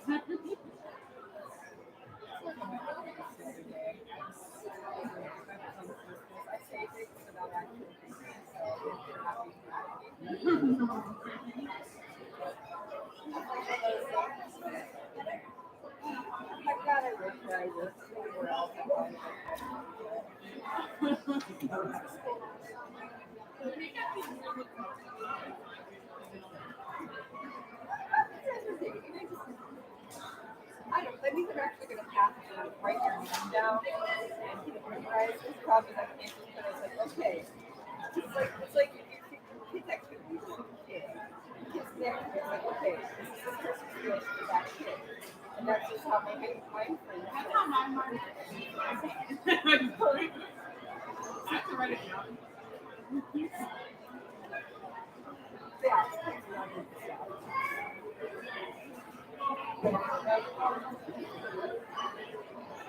I don't. That means I'm actually going to have to write your name down and memorize. This problem is I can't just put it like, okay. It's like if you kids actually read a kid. Kids next to it, like, okay, this person's feeling for that kid. And that's just how my mind frame is. That's how my mind is. I have to write it down. Yeah, it's kind of lovely stuff.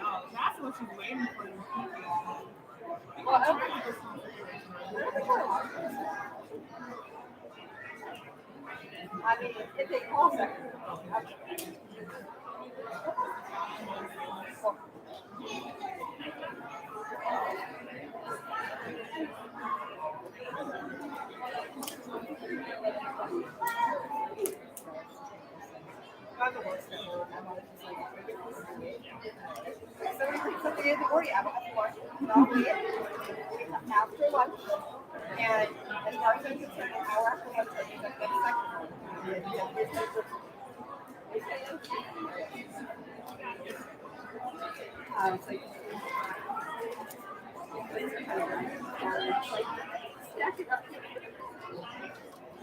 Oh, that's what she's waiting for. Well, I mean, if they call second, I'm the worst at work. I'm always just like, somebody brings something in the morning. I don't have to watch it. I'll wait after lunch. And as far as I'm concerned, an hour after lunch, I think I've got a second one. It's like, stack it up.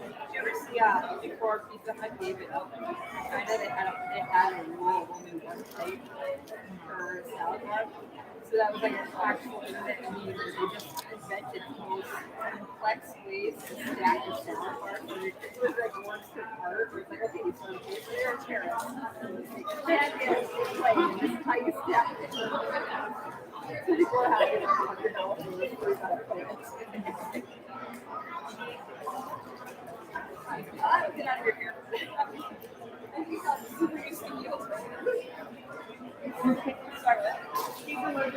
Did you ever see before Pizza Hut gave it up? China, they had a rule only one plate per salad bar. So that was like an actual thing that means they just invented the most complex ways to stack your salad bar. So it was like one per part, where it's like, okay, so there are carrots. That is like this is how you stack it. So people are having $100 for that plate. I don't get out of your hair. You got super used to meals, right? Sorry, keep the word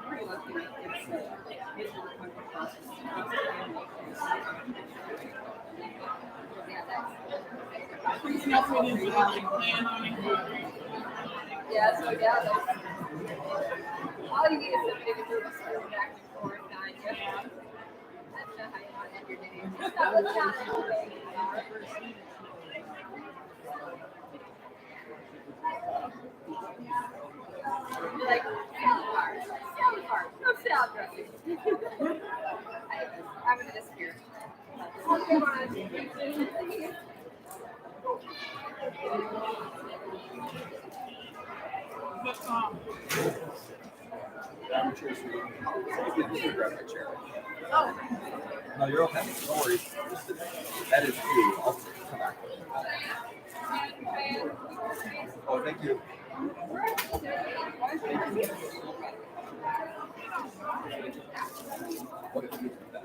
pretty lucky my kids made the requirement process. Yeah, so yeah, all you need is somebody to move a spoon back and forth, not you. That's not how you want to end your day. That was not the way you are. You're like, salad bar, no salad dressing. I'm going to disappear. Okay, Grab a chair, sweetie. You can grab my chair. Oh. No, you're okay. No worries. That is you. I'll come back. Oh, thank you. What did you do with that?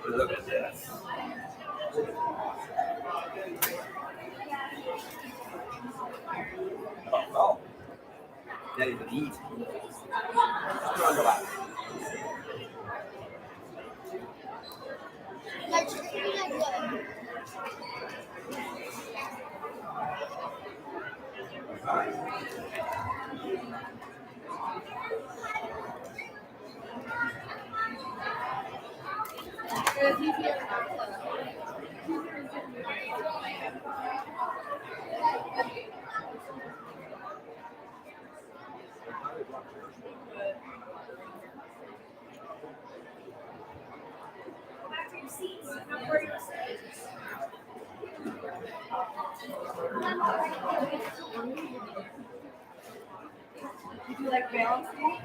Look at this. Oh, that is easy. Go back. Did you like balancing?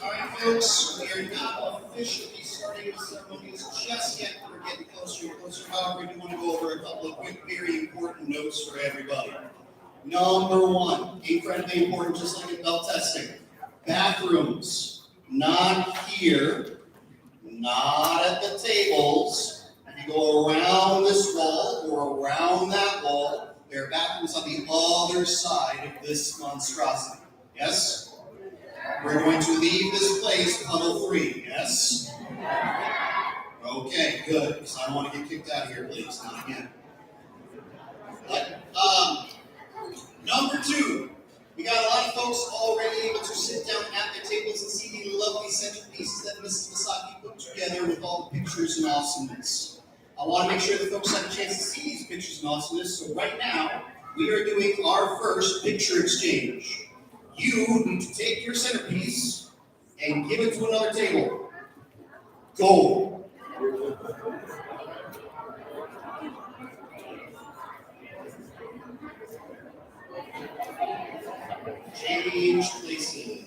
All right, folks, we are not officially starting the ceremonies just yet. We're getting closer and closer. However, we do want to go over a couple of quick, very important notes for everybody. Number one, incredibly important, just like in belt testing. Bathrooms, not here, not at the tables. If you go around this wall or around that wall, there are bathrooms on the other side of this monstrosity. Yes? We're going to leave this place puddle free, yes? Okay, good, because I don't want to get kicked out of here, please, not again. But, number two, we got a lot of folks already able to sit down at their tables and see the lovely centerpieces that Mrs. Masaki put together with all the pictures and awesomeness. I want to make sure that folks have a chance to see these pictures and awesomeness, so right now, we are doing our first picture exchange. You need to take your centerpiece and give it to another table. Go. Change places.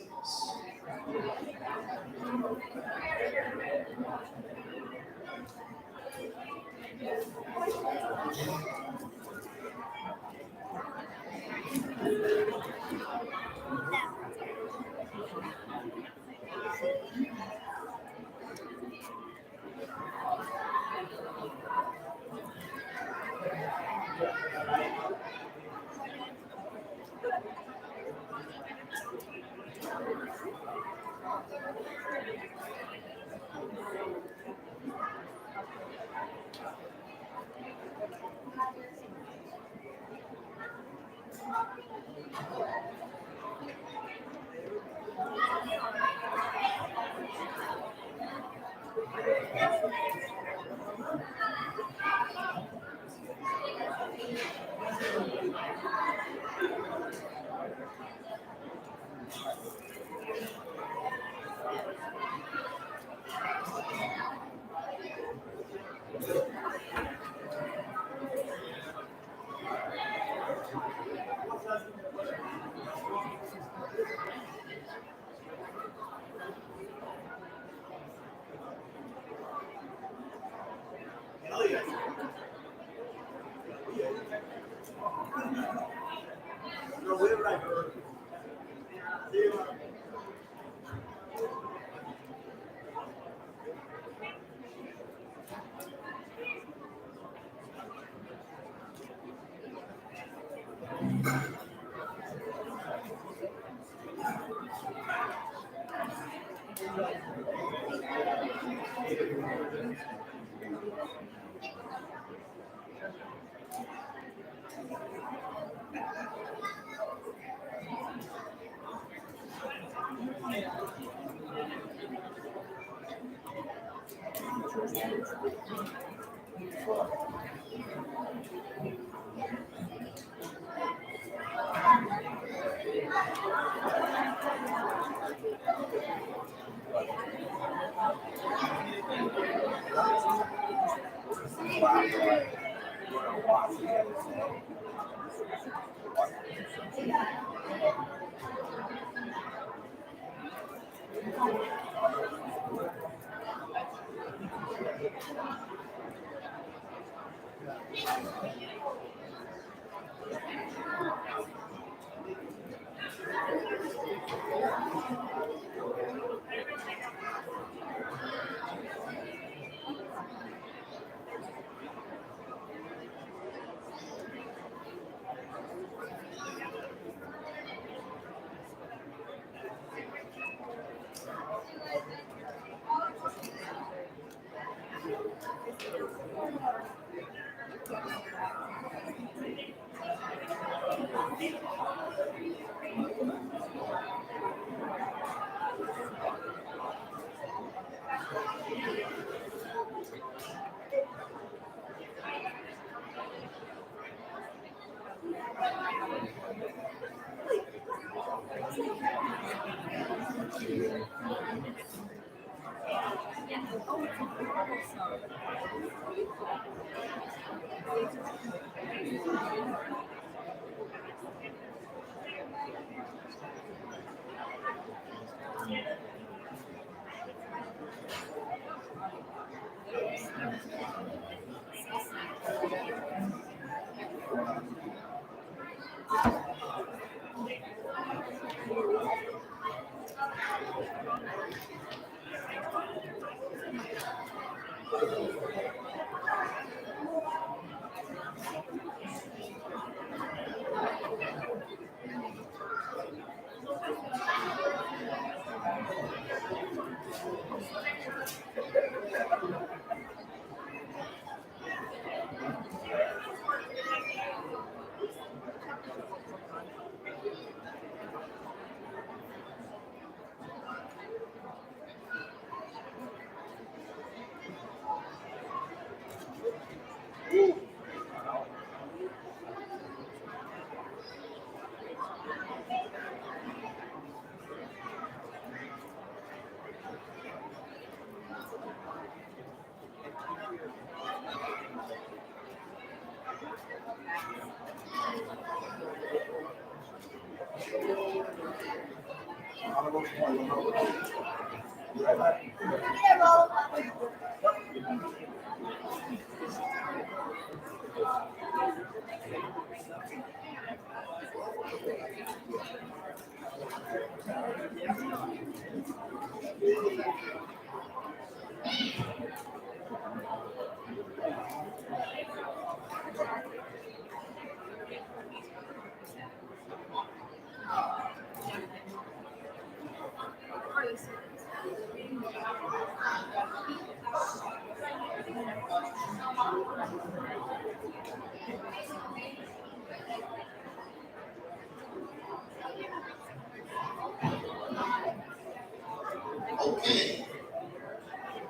Okay,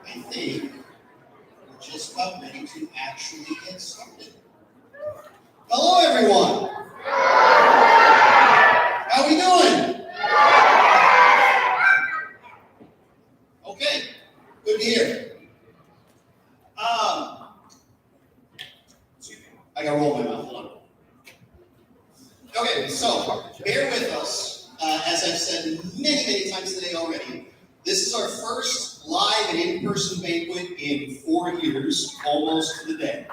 I think we're just about ready to actually get started. Hello, everyone. How we doing? Okay, good to hear. I gotta roll my mouth. Hold on. Okay, so bear with us. As I've said many, many times today already, this is our first live and in-person banquet in 4 years, almost to the day.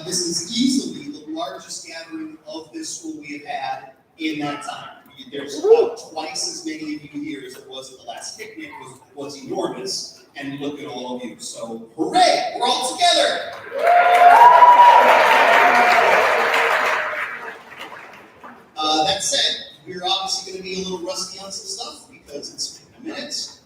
This is easily the largest gathering of this school we have had in that time. There's about twice as many of you here as there was at the last picnic, was enormous, and look at all of you. So, hooray! We're all together! be a little rusty on some stuff because it's been a minute.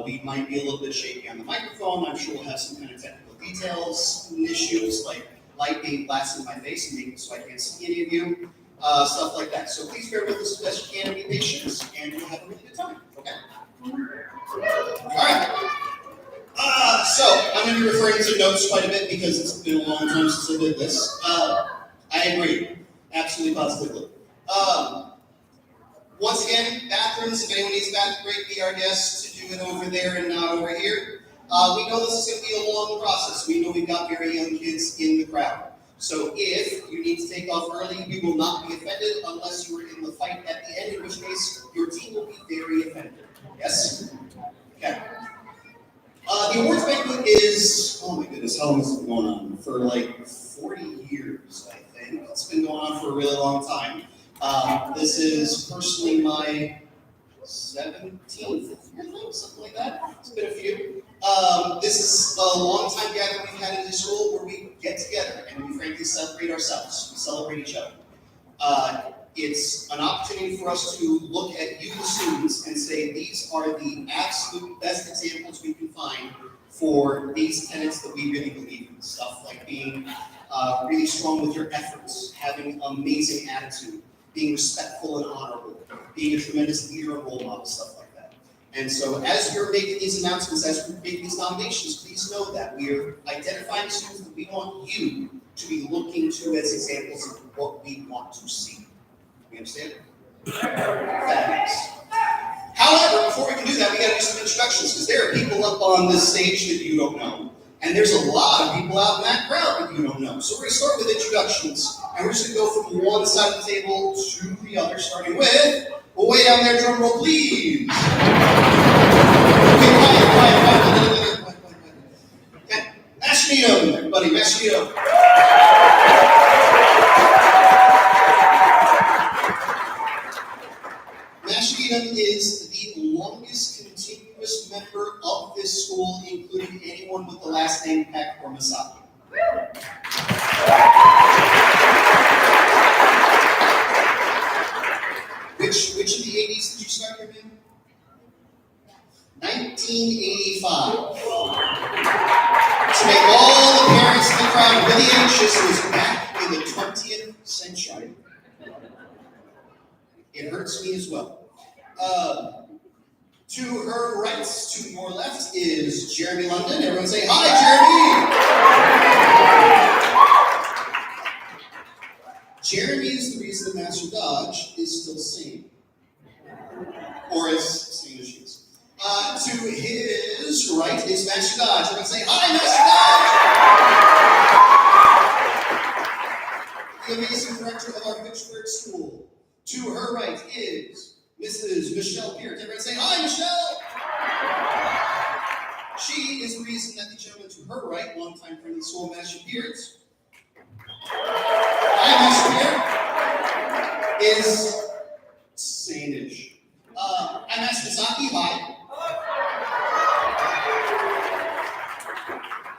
We might be a little bit shaky on the microphone. I'm sure we'll have some kind of technical details and issues like light being blasted in my face and making it so I can't see any of you. Stuff like that. So please bear with us as best you can and be patient, and we'll have a really good time. Okay? Alright. So I'm going to be referring to notes quite a bit because it's been a long time since I did this. I agree. Absolutely positively. Once again, bathrooms, if anyone needs a bathroom break, be our guest to do it over there and not over here. We know this is going to be a long process. We know we've got very young kids in the crowd. So if you need to take off early, we will not be offended unless you are in the fight at the end, in which case your team will be very offended. Yes? Okay. The awards banquet is, oh my goodness, how long has it been going on? For like 40 years, I think. It's been going on for a really long time. This is personally my 17th year, something like that. It's been a few. This is a long time gathering we've had in this school where we get together and we frankly celebrate ourselves. We celebrate each other. It's an opportunity for us to look at you, the students, and say these are the absolute best examples we can find for these tenets that we really believe in. Stuff like being really strong with your efforts, having amazing attitude, being respectful and honorable, being a tremendous leader and role model, stuff like that. And so as you're making these announcements, as we're making these nominations, please know that we are identifying students that we want you to be looking to as examples of what we want to see. You understand? Fabulous. However, before we can do that, we got to do some introductions because there are people up on this stage that you don't know. And there's a lot of people out in that crowd that you don't know. So we're going to start with introductions. And we're just going to go from one side of the table to the other, starting with, well, way down there, drum roll, please. Okay, quiet. Okay, Mashnito, everybody, Mashnito. Mashnito is the longest continuous member of this school, including anyone with the last name Paik or Masaki. Which of the 80s did you start here, man? 1985. To make all the parents in the crowd really anxious, it was back in the 20th century. It hurts me as well. To her right, to your left, is Jeremy London. Everyone say, hi, Jeremy! Jeremy is the reason that Master Dodge is still sane. Or as sane as she is. To his right is Master Dodge. Everyone say, hi, Master Dodge! The amazing director of our Fitchburg School. To her right is Mrs. Michelle Peart. Everyone say, hi, Michelle! She is the reason that the gentleman to her right, longtime friend of the school, Master Peart. Hi, Master Peart. Is sane-ish. I'm Master Misaki. Hi.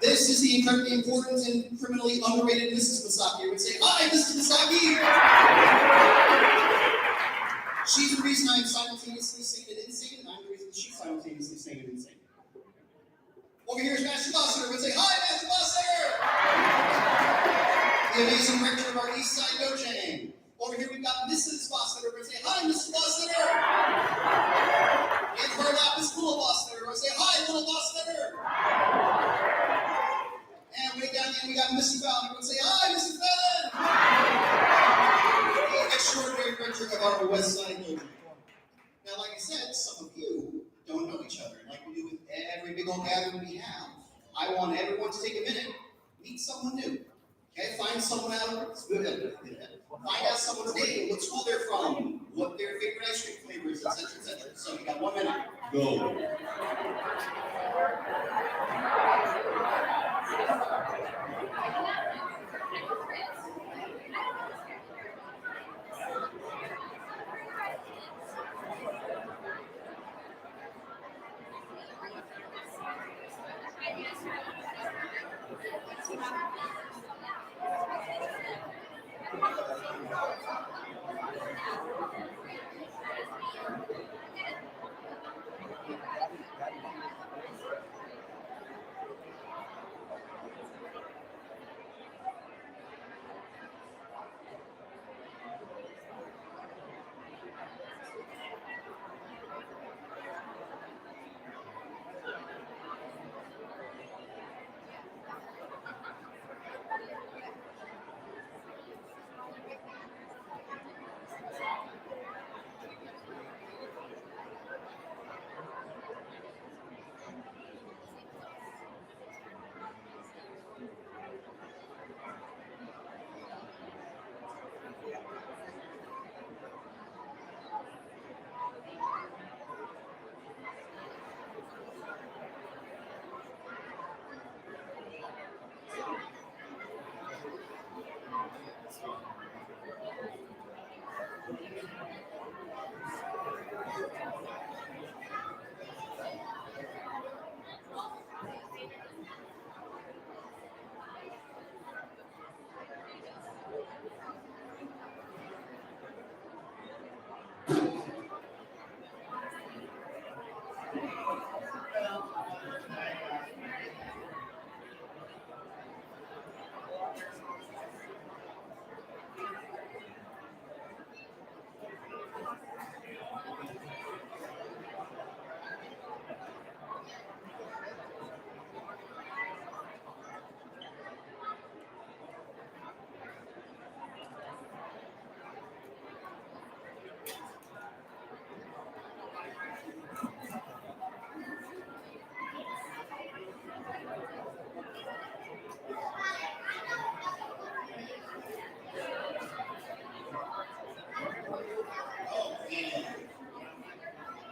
This is the incredibly important and criminally underrated Mrs. Misaki. I would say, hi, Mrs. Misaki! She's the reason I'm simultaneously sane and insane, and I'm the reason she's simultaneously sane and insane. Over here is Master Bosser. Everyone say, hi, Master Bosser! The amazing rector of our East Side Dojang. Over here we've got Mrs. Bosser. Everyone say, hi, Mrs. Bosser! In her lap is Little Bosser. Everyone say, hi, Little Bosser! And way down here we got Mr. Fallon. Everyone say, hi, Mr. Fallon! The extraordinary director of our West Side Dojang. Now, like I said, some of you don't know each other. Like we do with every big old gathering we have. I want everyone to take a minute, meet someone new. Okay, find someone out. Find out someone's name, what school they're from, what their favorite ice cream flavor is, etc., etc. So you got 1 minute. Go.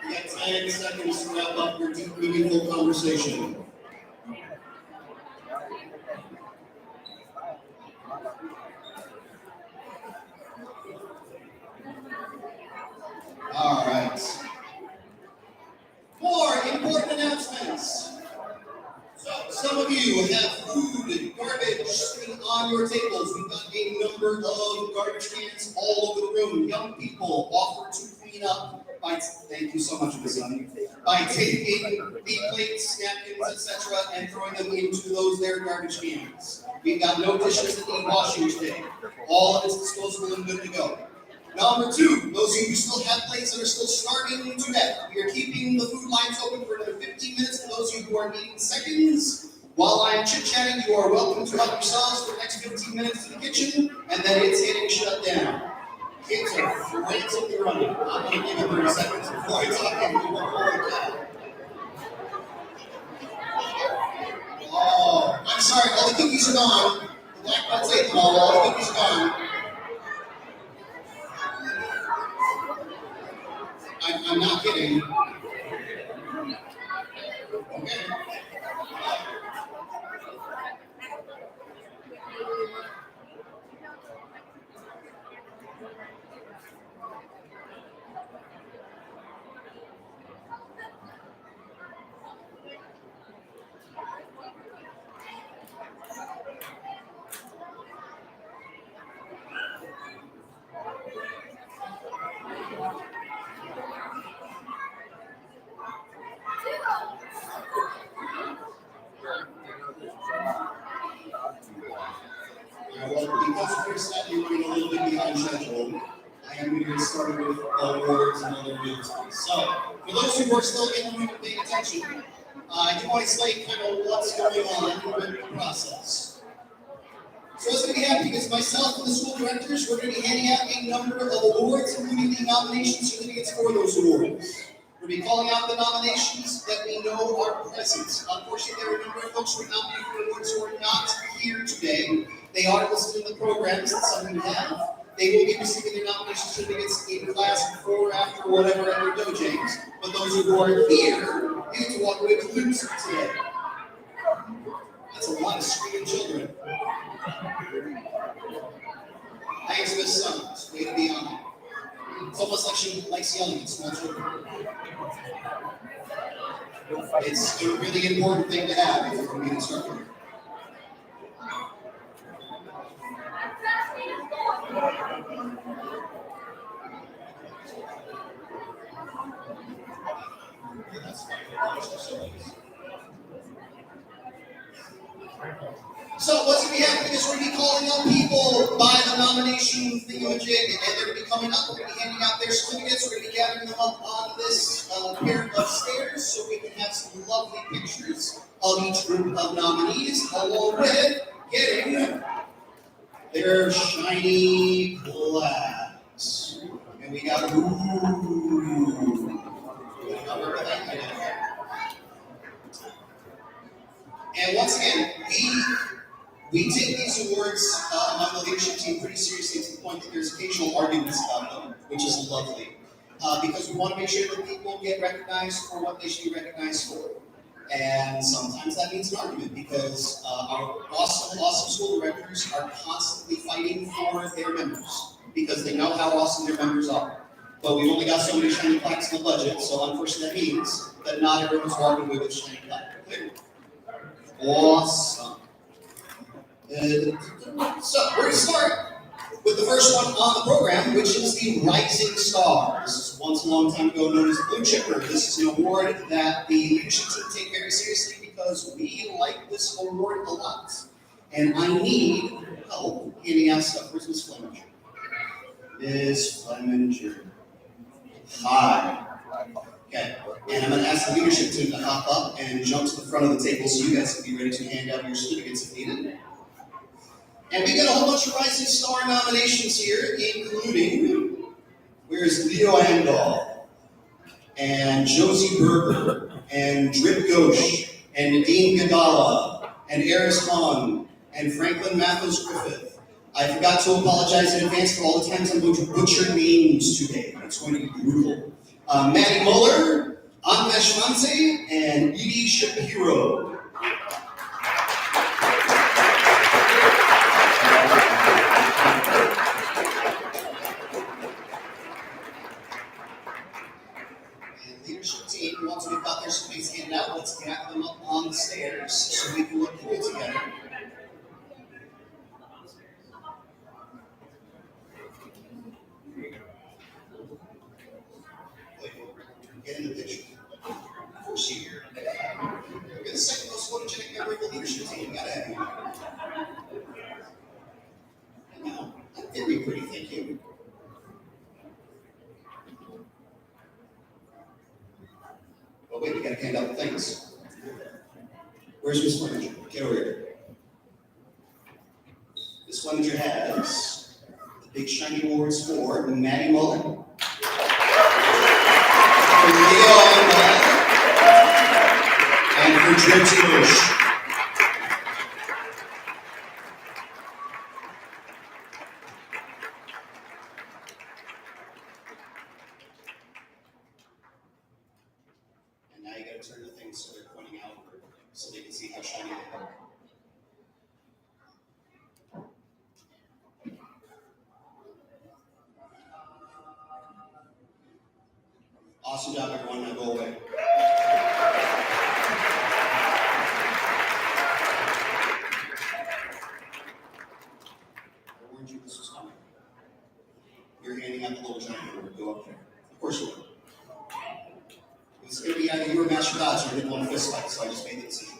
We got 10 seconds to wrap up your deep, meaningful conversation. All right. More important announcements. So, some of you have food, garbage sitting on your tables. We've got a number of garbage cans all over the room. Young people offer to clean up by, thank you so much, Ms. Young, by taking the plates, napkins, etc., and throwing them into those there garbage cans. We've got no dishes that need washing today. All of it's disposable and good to go. Number two, those of you who still have plates that are still starving to death, we are keeping the food lines open for another 15 minutes. For those of you who are needing seconds, while I'm chit-chatting, you are welcome to help yourselves for the next 15 minutes to the kitchen, and then it's getting shut down. Kids are frantically running. I'm going to give you 30 seconds before I talk anymore. Oh, I'm sorry, all the cookies are gone. The black ones ate them all the cookies are gone. I'm not kidding. Okay. Well, because we're sadly running a little bit behind schedule, I am going to get started with awards and other news. So, for those who are still in the room and paying attention, I do want to explain kind of what's going on with the process. So what's going to be happening is myself and the school directors, we're going to be handing out a number of awards, including the nomination certificates for those awards. We'll be calling out the nominations that we know are present. Unfortunately, there are a number of folks who are nominated for awards who are not here today. They are listed in the programs that some of you have. They will be receiving their nomination certificates in class before, after, whatever, at their dojangles. But those who are here, you get to walk away with loops today. That's a lot of screaming children. Thanks, Miss Summers. Way to be on it. It's almost like she likes yelling at small children. It's a really important thing to have if you're going to be an instructor. That's fine. So what's going to be happening is we're going to be calling up people by the nomination thingamajig, and they're going to be coming up. We're going to be handing out their certificates. We're going to be gathering them up on this pair of stairs so we can have some lovely pictures of each group of nominees, along with getting their shiny plaques. And we got And once again, we take these awards among the leadership team pretty seriously to the point that there's occasional arguments about them, which is lovely. Because we want to make sure that people get recognized for what they should be recognized for. And sometimes that means an argument because our awesome school directors are constantly fighting for their members because they know how awesome their members are. But we've only got so many shiny plaques in the budget, so unfortunately that means that not everyone's walking away with a shiny plaque. Awesome. So we're going to start with the first one on the program, which is the Rising Star. This is once a long time ago known as the Blue Chipper. This is an award that the leadership team take very seriously because we like this award a lot. And I need help handing out stuff. Where's Miss Fleminger? Miss Fleminger. Hi. Okay. And I'm going to ask the leadership team to hop up and jump to the front of the table so you guys can be ready to hand out your certificates if needed. And we got a whole bunch of Rising Star nominations here, including, where's Leo Andal, and Josie Berger, and Drip Ghosh, and Nadine Gadala, and Eris Hahn, and Franklin Mathos Griffith. I forgot to apologize in advance for all the times I'm going to butcher names today. It's going to be brutal. Maddie Muller, Anvesh Manse, and Edie Shapiro. Leadership team, once we've got their certificates handed out, let's gather them up on the stairs so we can look cool together. Get in the picture. First year. You're the second most photogenic member of the leadership team. You gotta have you. I know. I'm very pretty, thank you. Oh wait, we gotta hand out the things. Where's Miss Fleminger? Get over here. Miss Fleminger has the big shiny awards for Maddie Mullen, for Leo and for Drip Bush. And now you gotta turn the things so they're pointing outward so they can see how shiny they are. Awesome job, everyone. Now go away. I warned you this was coming. You're handing out the little giant award. Go up there. Of course you will. It's going to be either you or Master Dodge. I didn't want a fist fight, so I just made the decision.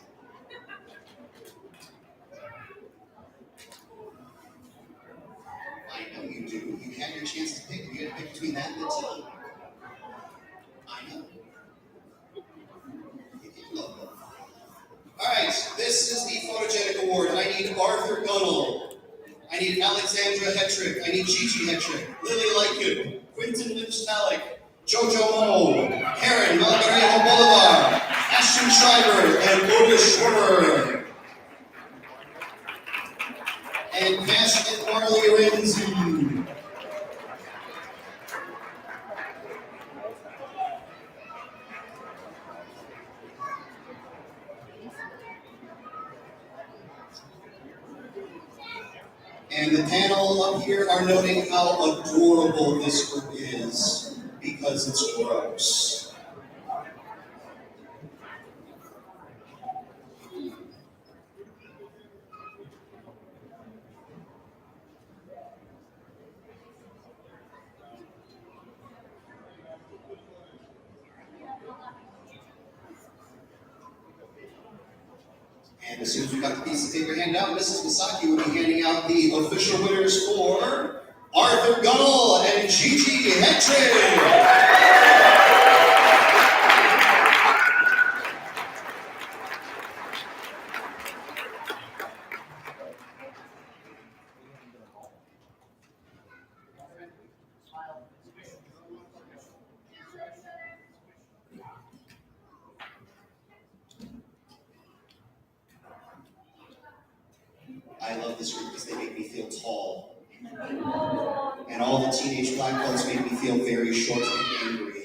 I know you do. You had your chance to pick. You had to pick between that and the team. I know. You love them. All right, this is the Photogenic Award. I need Arthur Gunnell. I need Alexandra Hetrick. I need Gigi Hetrick. Lily Lykin. Quinton Lynch-Malik. Jojo Mo. Karen Malagarino Bolivar. Ashton Schreiber and Lotus Schwarber. And Passionate Marley Renzi. And the panel up here are noting how adorable this group is because it's gross. And as soon as we got the piece of paper handed out, Mrs. Masaki will be handing out the official winners for Arthur Gunnell and Gigi Hettrick. I love this group because they make me feel tall. And all the teenage black folks make me feel very short and angry.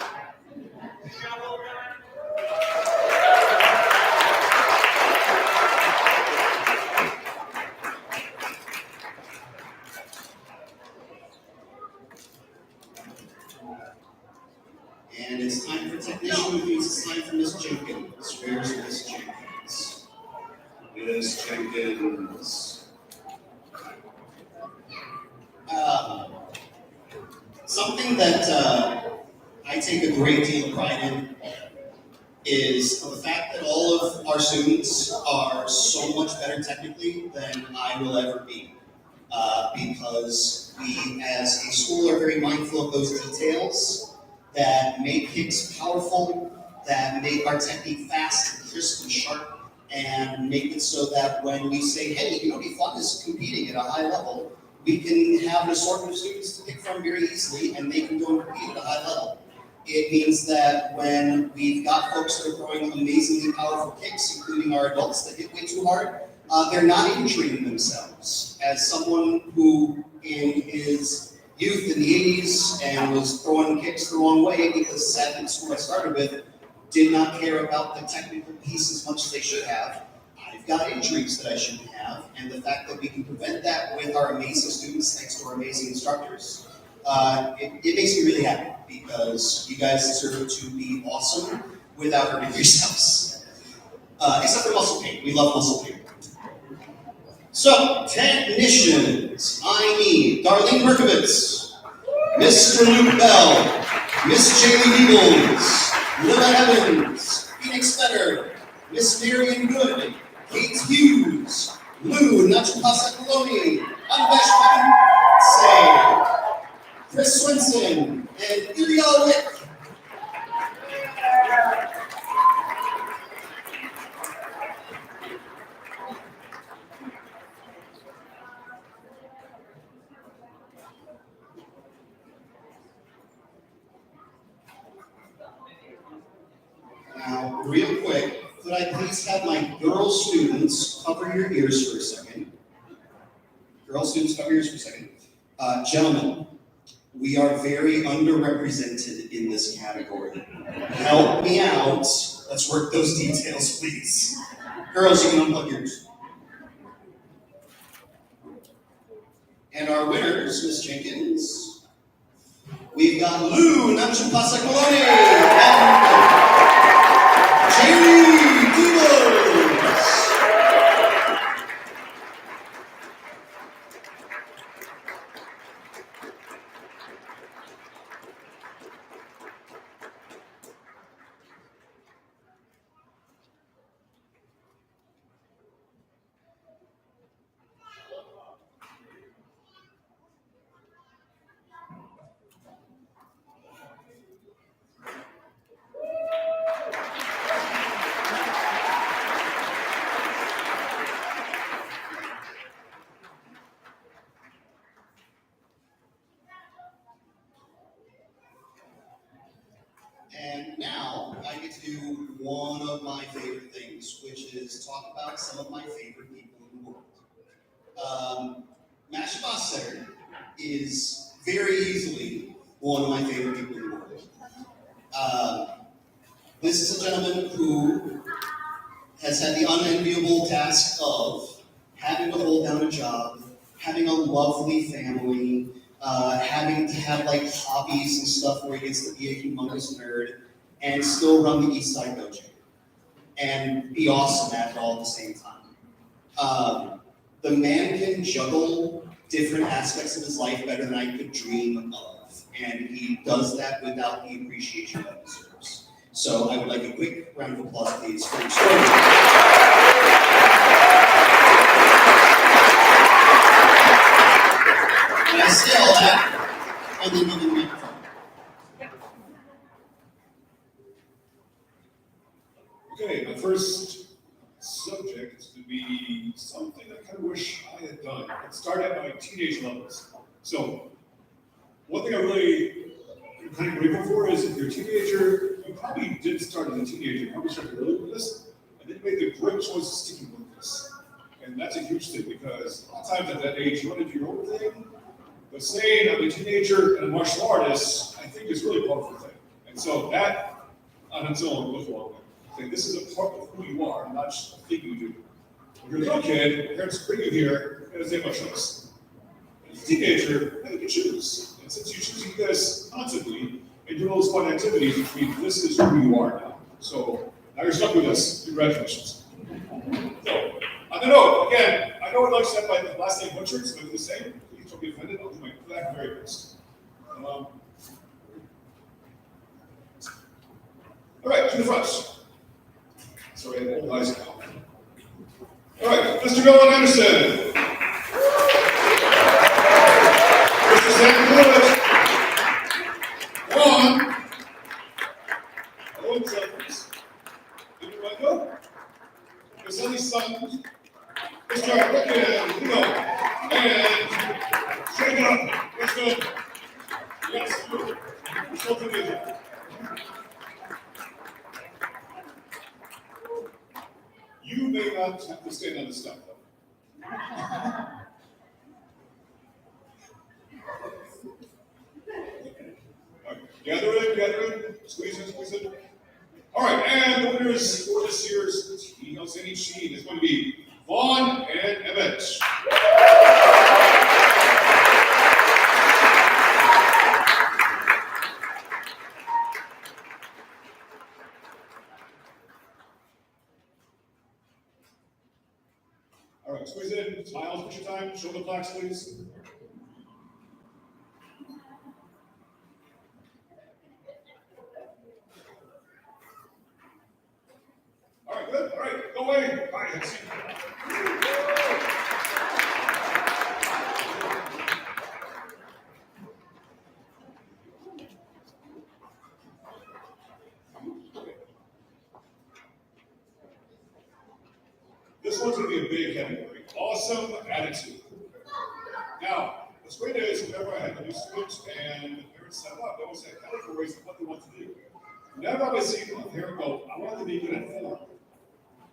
And it's time for technician reviews. It's time for Miss Jenkins. Where's Miss Jenkins? Miss Jenkins. Something that I take a great deal of pride in is the fact that all of our students are so much better technically than I will ever be. Because we as a school are very mindful of those details that make kicks powerful, that make our technique fast and crisp and sharp, and make it so that when we say, hey, you know, be fun is competing at a high level, we can have an assortment of students to pick from very easily, and they can go and compete at a high level. It means that when we've got folks that are throwing amazingly powerful kicks, including our adults that hit way too hard, they're not injuring themselves. As someone who, in his youth in the 80s, and was throwing kicks the wrong way because sadly the school I started with did not care about the technical piece as much as they should have, I've got injuries that I shouldn't have, and the fact that we can prevent that with our amazing students, thanks to our amazing instructors, it makes me really happy, because you guys deserve to be awesome without hurting yourselves. Except for muscle pain. We love muscle pain. So, technicians, I need Darlene Berkovitz, Mr. Luke Bell, Miss Jaylee Eagles, Lila Evans, Phoenix Fetter, Miss Marion Good, Kate Hughes, Lou Nachapasa-Coloni, Anvesh Say, Chris Swenson, and Uriel Wick. Now, real quick, could I please have my girl students cover your ears for a second? Girl students, cover your ears for a second. Gentlemen, we are very underrepresented in this category. Help me out. Let's work those details, please. Girls, you can unplug yours. And our winners, Miss Jenkins. We've got Lou Nachapasa-Coloni and Jaylee Eagles. And now I get to do one of my favorite things, which is talk about some of my favorite people in the world. Masha Bosser is very easily one of my favorite people in the world. This is a gentleman who has had the unenviable task of having to hold down a job, having a lovely family, having to have like hobbies and stuff where he gets to be a humongous nerd, and still run the East Side Dojo and be awesome at it all at the same time. The man can juggle different aspects of his life better than I could dream of, and he does that without the appreciation that he deserves. So I would like a quick round of applause, please, for his story. still, and then you can read from. Okay, my first subject is going to be something I kind of wish I had done. It started at my teenage levels. So, one thing I really am kind of grateful for is if you're a teenager, you probably didn't start as a teenager, you probably started early with this, and then you made the great choice of sticking with this. And that's a huge thing because a lot of times at that age, you want to do your own thing, but saying I'm a teenager and a martial artist, I think is really a powerful thing. And so that on its own goes a long way. Saying this is a part of who you are, not just a thing you do. When you're a little kid, parents bring you here, and they have no choice. As a teenager, you can choose. And since you're choosing this constantly, and do all those fun activities, which means this is who you are now. So now you're stuck with us. Congratulations. So, on the note, again, I know I'd like to have my last name butchered, so I do the same. Please don't be offended. I'll do my black very best. All right, to the front. Sorry, I have old eyes now. All right, Mr. Nolan Anderson. Mr. Sam Lewis. One. Owen Jeffries. Jimmy Wendell. Miss Ellie Sutton. Mr. Rickon. Lino. And shake it up. Let's go. Yes, good. Michelle Division. You may not have to stand on the stuff, though. All right. Gather in, squeeze in. All right, and the winners for this year's Teen Outstanding Sheen is going to be Vaughn and Emmett. All right, squeeze in, smiles, push your time, show the plaques, please. All right, good. All right, go away. All right, let's see. This one's going to be a big category. Awesome attitude. Now, what's great is whenever I have a new student and the parents set up, they always have categories of what they want to do. Whenever I see a parent go, I want them to be good at form.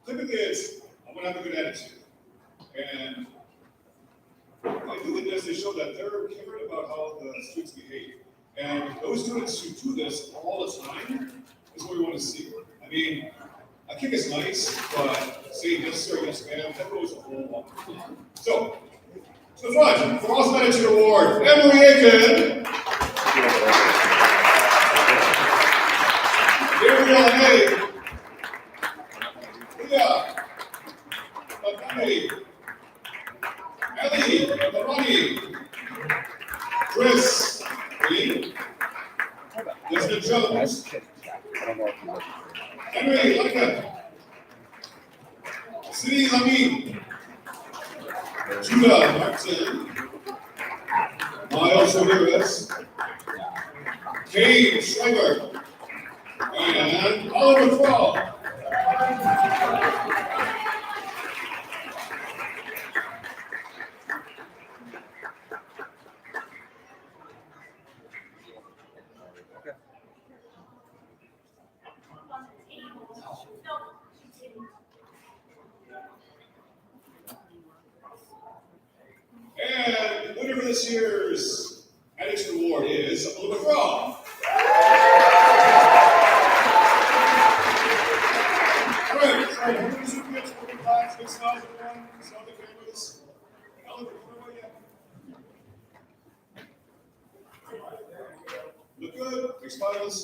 Typically it's, I want to have a good attitude. And by doing this, they show that they're caring about how the students behave. And those students who do this all the time is what we want to see. I mean, a kick is nice, but saying yes sir, yes ma'am, that goes a whole lot. So, to the front, for Awesome Attitude Award, Emily Aiken. Gabrielle Hay. Leah. Bakani. Ellie. Barani. Chris. Lee. Desmond Jones. Henry Lucas. Sidi Lamin. Judah Martin. Miles Ramirez. Kane Schreiber. And Oliver Thrall. And the winner for this year's Attitude Award is Oliver Thrall. All right, so who is it gets for the class? Big smiles, everyone. Smile the cameras. Oliver, come on, yeah. Look good. Big smiles.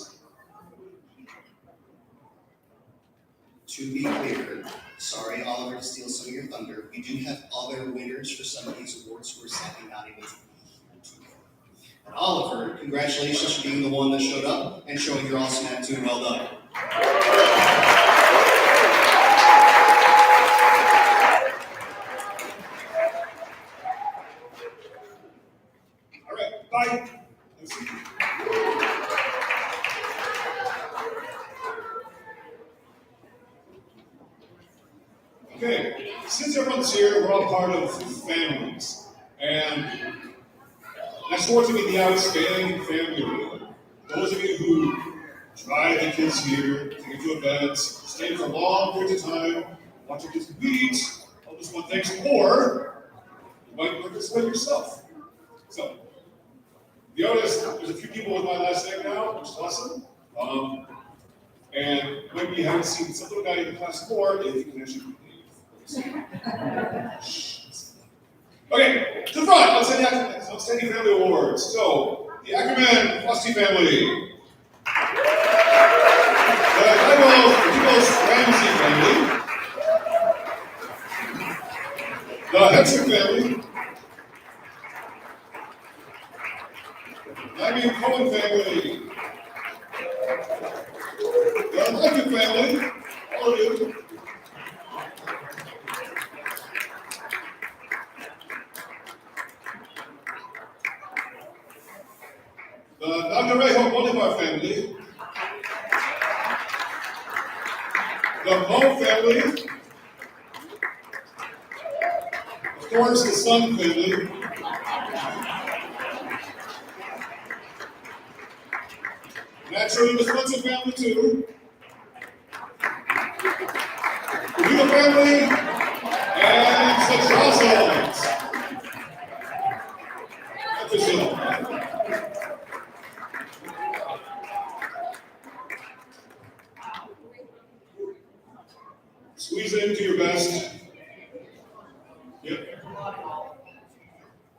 To be clear, sorry, Oliver, to steal some of your thunder, we do have other winners for some of these awards who are sadly not able to be here today. And Oliver, congratulations for being the one that showed up and showing your awesome attitude. Well done. since everyone's here, we're all part of families. And I swore to be the outstanding family. Those of you who drive the kids here, take them to events, stay for long periods of time, watch your kids compete, all this fun things, or you might participate yourself. So, notice there's a few people with my last name now, which is awesome. And maybe you haven't seen some little guy in the class before, if you can actually behave. Okay, to the front, Outstanding Family Awards. So, the Ackerman Frosty family. The Dibos Ramsey family. The Hetzer family. The Cohen family. The Banquet family. All of you. The Dr. Reho Bolivar family. The Mo family. Of course, the Sun family. Naturally, the Spencer family too. The Vita family and the Chazos. That's a show. Squeeze in, do your best. Yep.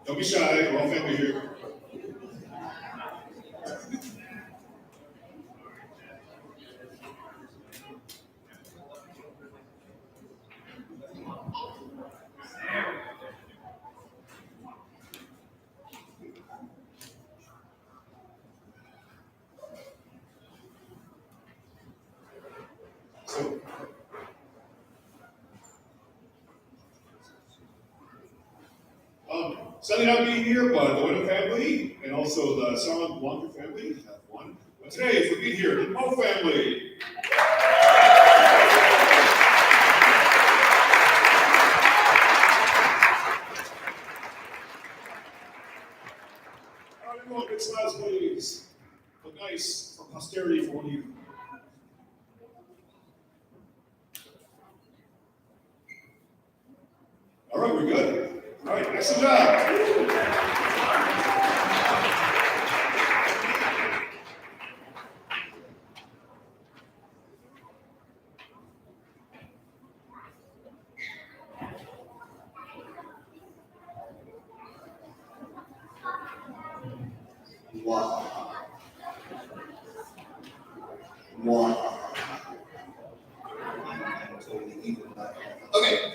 Don't be shy, we're all family here. Sadly not being here, but the Witten family and also the Sarah Blanca family have won. But today, for being here, the Mo family. All right, everyone, big smiles, please. Look nice for posterity for one of you. All right, we're good. All right, excellent job. Wow. Wow. I'm totally evil. Okay.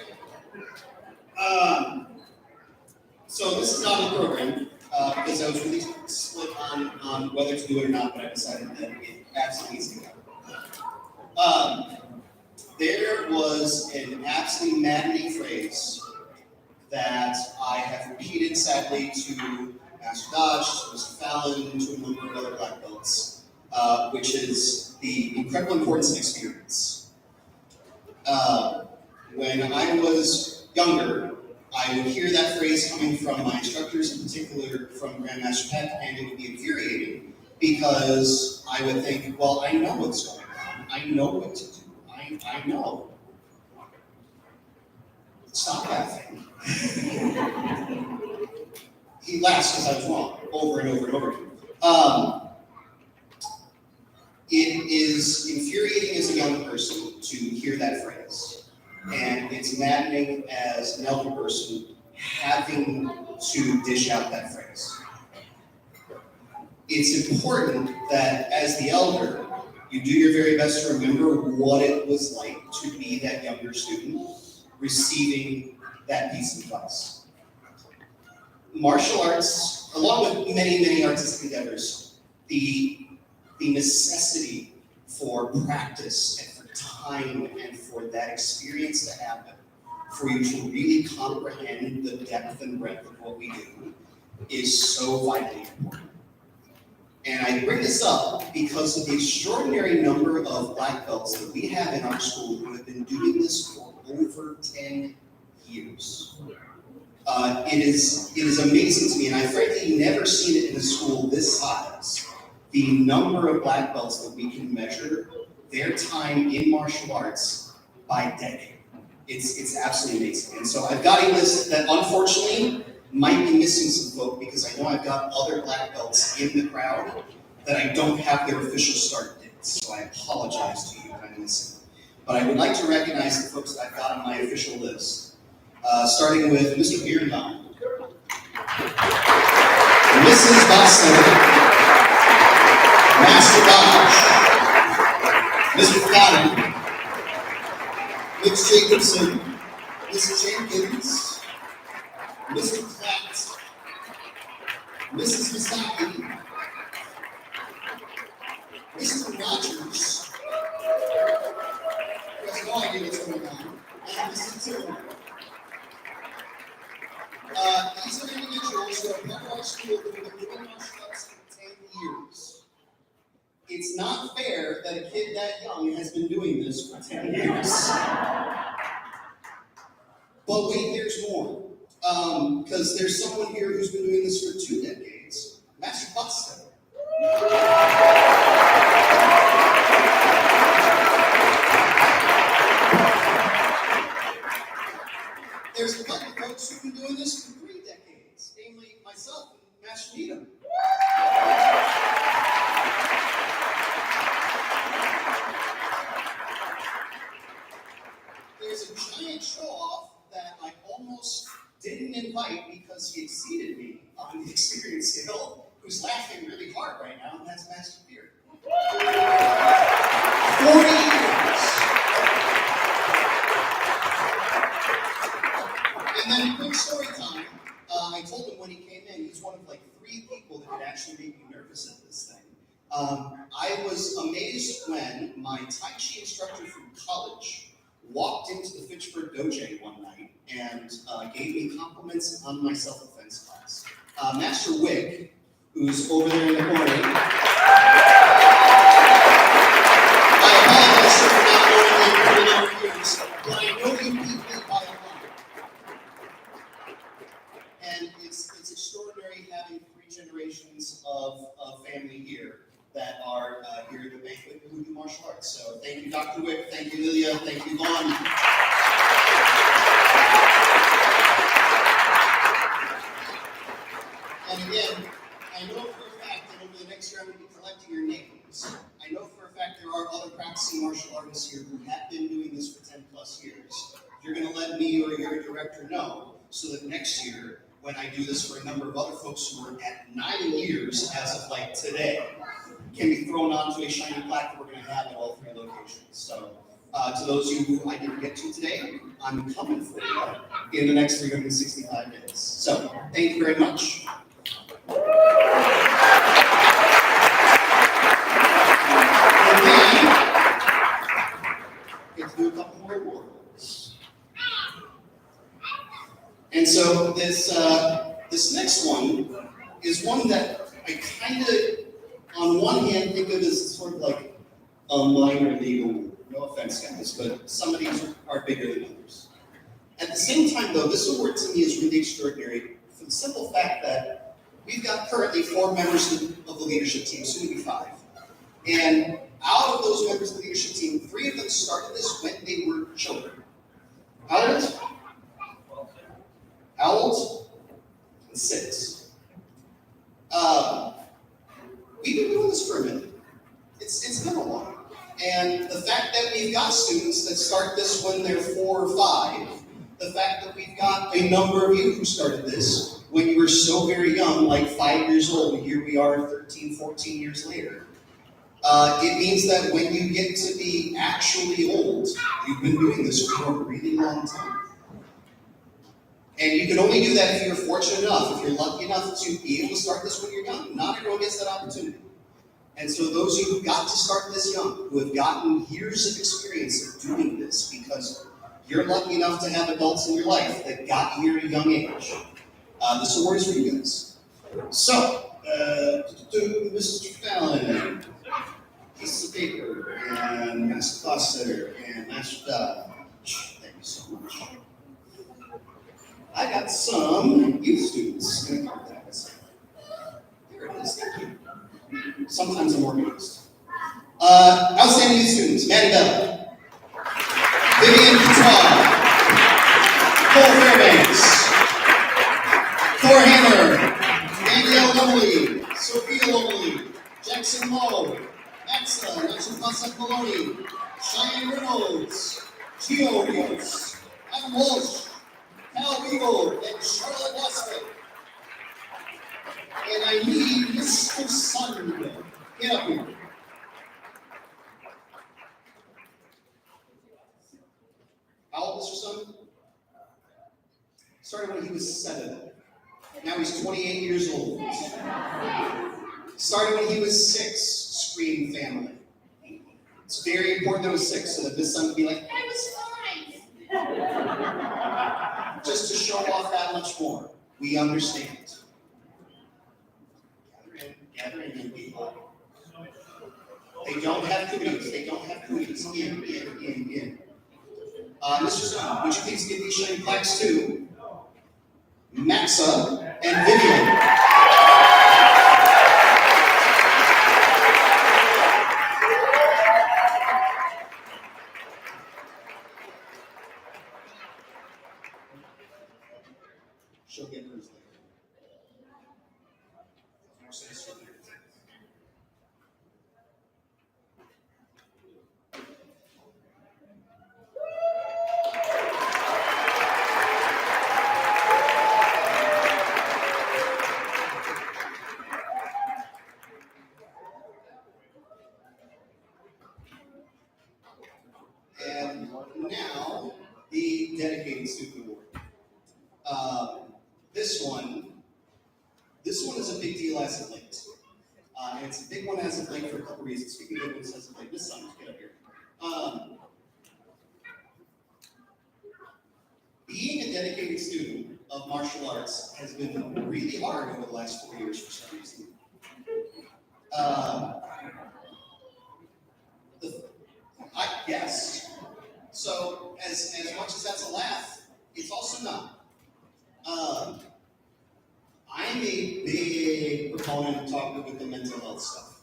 So this is not a program because I was really split on whether to do it or not, but I decided that it absolutely needs to go. There was an absolutely maddening phrase that I have repeated sadly to Master Dodge, to Mr. Fallon, to a number of other black belts, which is the incredible importance of experience. When I was younger, I would hear that phrase coming from my instructors, in particular from Grandmaster Peck, and it would be infuriating because I would think, well, I know what's going on. I know what to do. I know. Stop laughing. He laughs because I was wrong, over and over and over again. It is infuriating as a young person to hear that phrase. And it's maddening as an elder person having to dish out that phrase. It's important that as the elder, you do your very best to remember what it was like to be that younger student receiving that piece of advice. Martial arts, along with many, many artistic endeavors, the necessity for practice and for time and for that experience to happen, for you to really comprehend the depth and breadth of what we do, is so vitally important. And I bring this up because of the extraordinary number of black belts that we have in our school who have been doing this for over 10 years. It is amazing to me, and I've frankly never seen it in a school this size. The number of black belts that we can measure their time in martial arts by decade. It's absolutely amazing. And so I've got a list that unfortunately might be missing some folk because I know I've got other black belts in the crowd that I don't have their official start dates. So I apologize to you if I'm missing. But I would like to recognize the folks that I've got on my official list. Starting with Mr. Beardon, Mrs. Boston, Master Dodge, Mr. Fadden, Mitch Jacobson, Mrs. Jenkins, Mr. Platt, Mrs. Misaki, Mr. Rogers, who has no idea what's going on, and Mr. Tillman. These are individuals who have been in our school who have been doing martial arts for 10 years. It's not fair that a kid that young has been doing this for 10 years. But wait, there's more. Because there's someone here who's been doing this for 2 decades. Master Buster. There's a couple of folks who've been doing this for 3 decades, namely myself and Master Needham. There's a giant show-off that I almost didn't invite because he exceeded me on the experience scale, who's laughing really hard right now, and that's Master Beard. 40 years. And then quick story time. I told him when he came in, he's one of like 3 people that could actually make me nervous at this thing. I was amazed when my Tai Chi instructor from college walked into the Fitchburg Dojo one night and gave me compliments on my self-defense class. Master Wick, who's over there in the corner. I apologize for not knowing you for years, but I know you beat me by a lot. And it's extraordinary having 3 generations of family here that are here at the Banquet who do martial arts. So thank you, Dr. Wick, thank you, Lilia, thank you, Vaughn. And again, I know for a fact that over the next year I'm going to be collecting your names. I know for a fact there are other practicing martial artists here who have been doing this for 10 plus years. You're going to let me or your director know so that next year, when I do this for a number of other folks who are at 9 years as of like today, can be thrown onto a shiny plaque that we're going to have at all 3 locations. So to those of you who I didn't get to today, I'm coming for you in the next 365 days. So thank you very much. And then, get to do a couple more awards. And so this next one is one that I kind of, on one hand, think of as sort of like a minor legal, no offense guys, but some of these are bigger than others. At the same time though, this award to me is really extraordinary for the simple fact that we've got currently 4 members of the leadership team, soon to be 5. And out of those members of the leadership team, 3 of them started this when they were children. How old? How old? 6. We've been doing this for a minute. It's been a while. And the fact that we've got students that start this when they're 4 or 5, the fact that we've got a number of you who started this when you were so very young, like 5 years old, and here we are 13, 14 years later, it means that when you get to be actually old, you've been doing this for a really long time. And you can only do that if you're fortunate enough, if you're lucky enough to be able to start this when you're young. Not everyone gets that opportunity. And so those of you who got to start this young, who have gotten years of experience of doing this because you're lucky enough to have adults in your life that got you here at a young age, this award is for you guys. So, Mr. Fallon, piece of paper, and Master Foster, and Master Dodge. Thank you so much. I got some youth students in contact. There it is, thank you. Sometimes I'm organized. Outstanding youth students, Maddie Bell, Vivian Couture, Cole Fairbanks, Thor Hammer, Danielle Lumley, Sophia Lumley, Jackson Lowe, Maxa, Jackson Concept Maloney, Cheyenne Reynolds, Gio Rios, Adam Walsh, Cal Beagle, and Charlotte Westwick. And I need Mr. Sun. Get up here. How old, Mr. Sun? Started when he was 7. Now he's 28 years old. Started when he was 6, Scream family. It's very important that I was 6 so that this son would be like, I was 5. Just to show off that much more. We understand. Gather in, young people. They don't have cooties. They don't have cooties. In. Mr. Sun, would you please give these shiny plaques to Maxa and Vivian? She'll get hers later. And now, the dedicated student award. This one is a big deal as of late. And it's a big one as of late for a couple reasons. Speaking of big ones as of late, this son, get up here. Being a dedicated student of martial arts has been really hard over the last 4 years for some reason. Yes. So as much as that's a laugh, it's also not. I'm a big proponent of talking about the mental health stuff.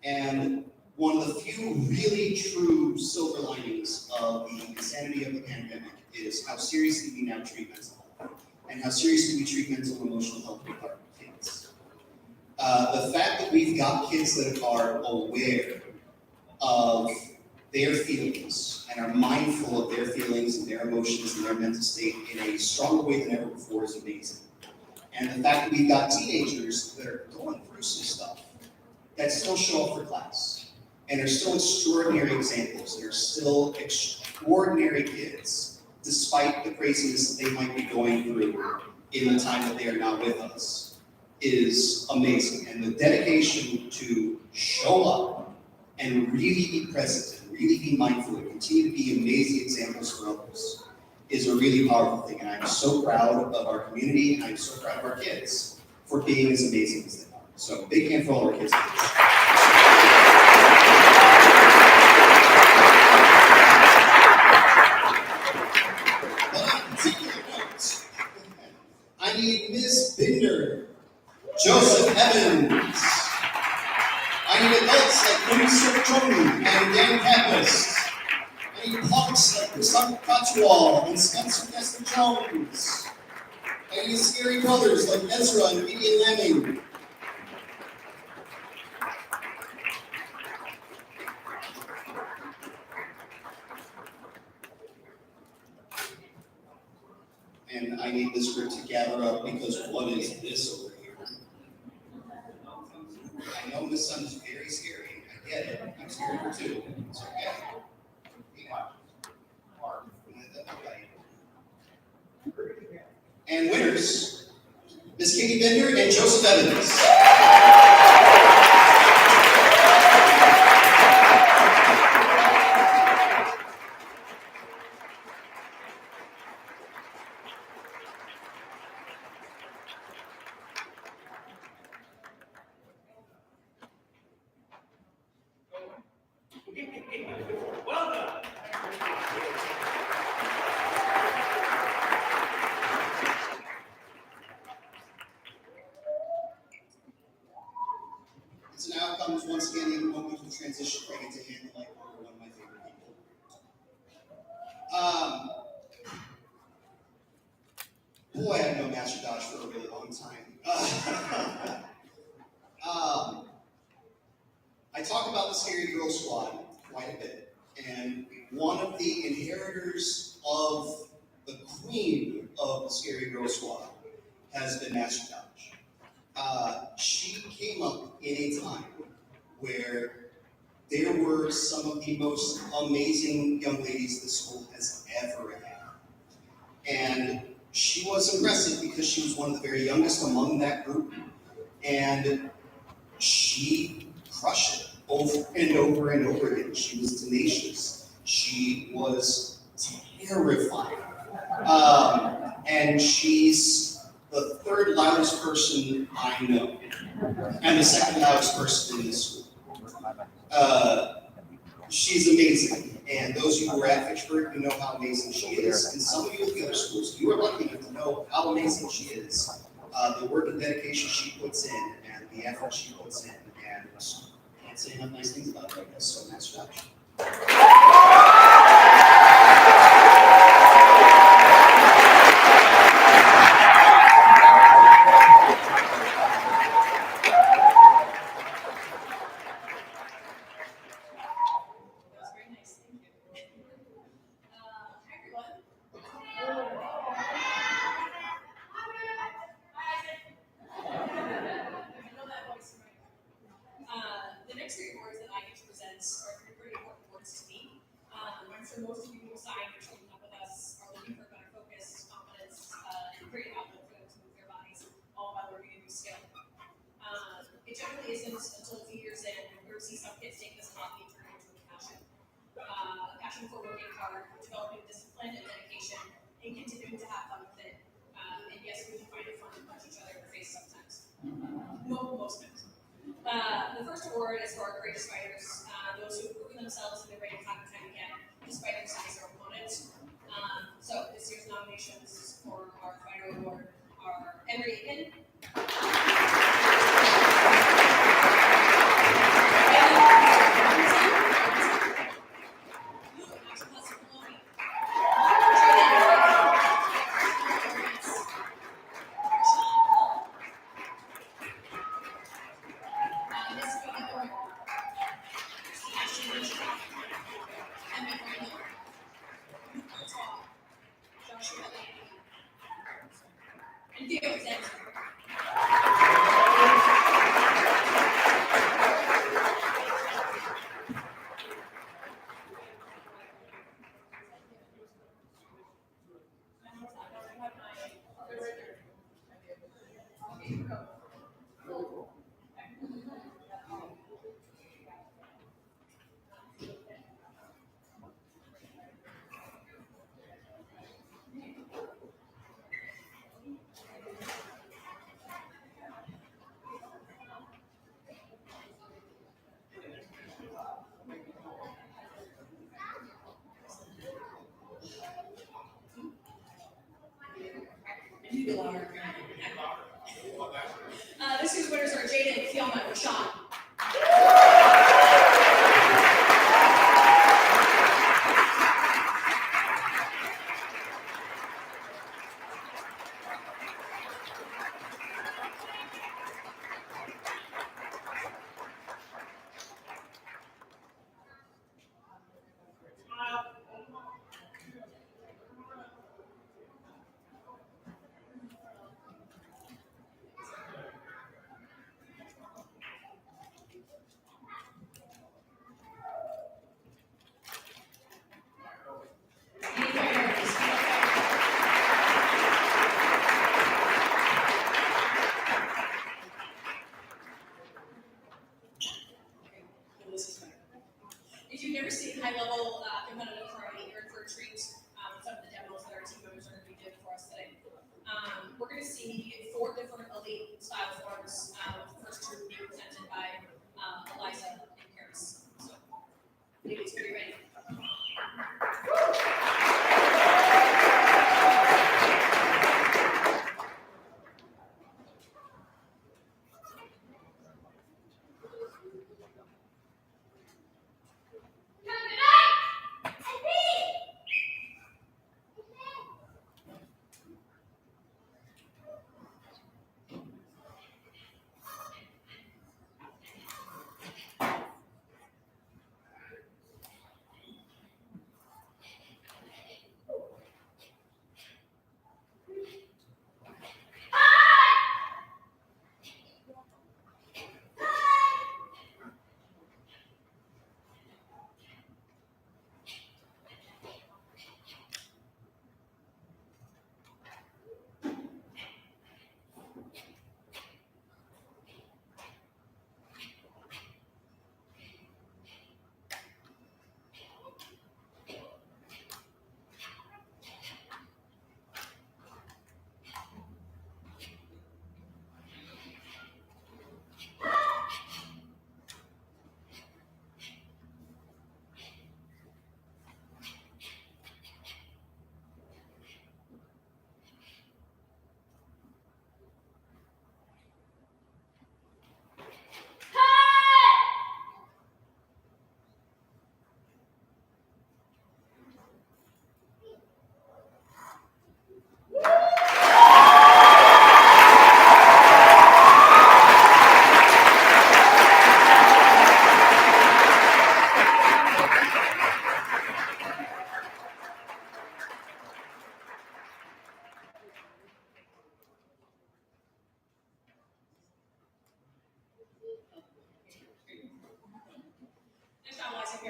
And one of the few really true silver linings of the insanity of the pandemic is how seriously we now treat mental health and how seriously we treat mental and emotional health with our kids. The fact that we've got kids that are aware of their feelings and are mindful of their feelings and their emotions and their mental state in a stronger way than ever before is amazing. And the fact that we've got teenagers that are going through some stuff that still show up for class and are still extraordinary examples and are still extraordinary kids despite the craziness that they might be going through in the time that they are not with us is amazing. And the dedication to show up and really be present and really be mindful and continue to be amazing examples for others is a really powerful thing. And I'm so proud of our community and I'm so proud of our kids for being as amazing as they are. So big hand for all our kids. But on particular notes, I need Ms. Binder, Joseph Evans. I need adults like Windsor Jordan and Dan Pappas. I need punks like Christopher Cotchwall and Spencer Kester Jones. I need scary brothers like Ezra and Gideon Lemming. And I need this group to gather up because what is this over here? I know this sounds very scary. I get it. I'm scared of her too. It's okay. And winners, Miss Katie Bender and Joseph Evans. once again a moment of transition bring it to him, like one of my favorite people. Boy, I've known Master Dodge for a really long time. I talk about the Scary Girl Squad quite a bit, and one of the inheritors of the queen of the Scary Girl Squad has been Master Dodge. She came up in a time where there were some of the most amazing young ladies the school has ever had. And she was impressive because she was one of the very youngest among that group, and she crushed it over and over and over again. She was tenacious. She was terrifying. And she's the third loudest person I know, and the second loudest person in this school. She's amazing, and those of you who are at Fitchburg, you know how amazing she is, and some of you at the other schools, you are lucky enough to know how amazing she is. The work and dedication she puts in, and the effort she puts in, and I can't say enough nice things about her, I guess, so Master Dodge. The next three awards that I get to present are three pretty important awards to me. I'm sure most of you who signed or teamed up with us are looking for better focus, confidence, and creative outlet for them to move their bodies, all while learning a new skill. It generally isn't until a few years in where we see some kids take this hobby and turn it into a passion. A passion for working hard, developing discipline and dedication, and continuing to have fun with it. And yes, we can find it fun to punch each other in the face sometimes. Most times. The first award is for our greatest fighters, those who have proven themselves in the ring time and time again, despite their size or opponents. So this year's nominations for our fighter award are Henry Aiken, and Theo Zenzer.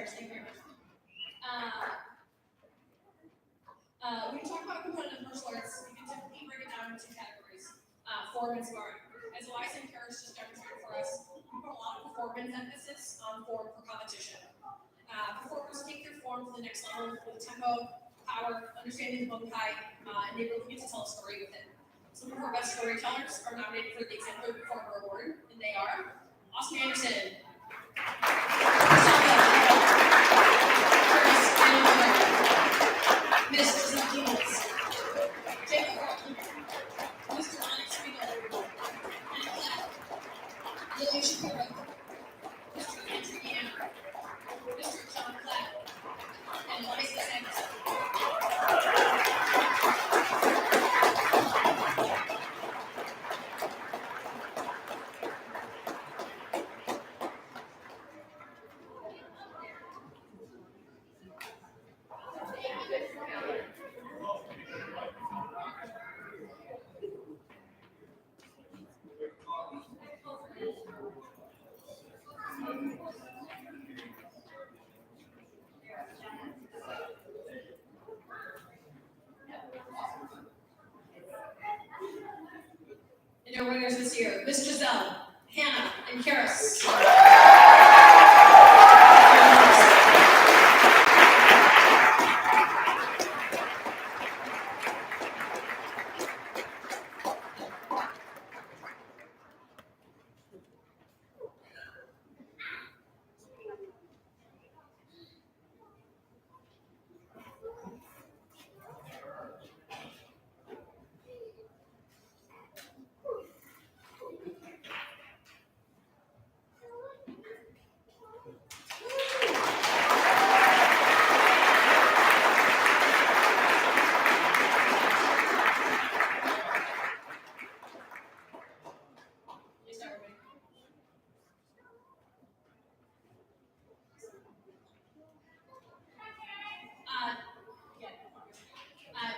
Karis, thank you very much. When you talk about competitive martial arts, you can typically break it down into two categories, form and sparring. As Elias and Karis just demonstrated for us, we put a lot of performance emphasis on form for competition. Performers take their form to the next level with tempo, power, understanding the Banquet, and they really get to tell a story with it. Some of our best storytellers are nominated for the Exemplary Performer Award, and they are Austin Anderson, Miss Giselle Demons, Jacob Walton, Mr. Onyx Regal, Anna Clapp, Lily Shapiro, Mr. Andrew Deanna, Mr. John Clapp, and Liza Sanderson. And our winners this year, Miss Giselle, Hannah, and Karis.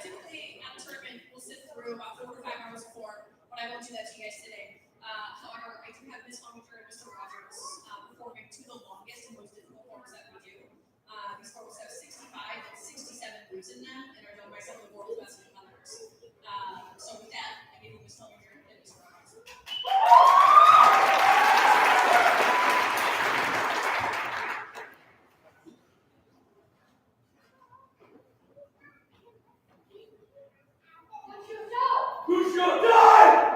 Typically, at a tournament, we'll sit through about 4 to 5 hours before, but I won't do that to you guys today. However, I do have Miss Omniture and Mr. Rogers performing two of the longest and most difficult forms that we do. These forms have 65 and 67 moves in them and are done by some of the world's best competitors. So with that, I give you Miss Omniture and Mr. Rogers. Who shall die?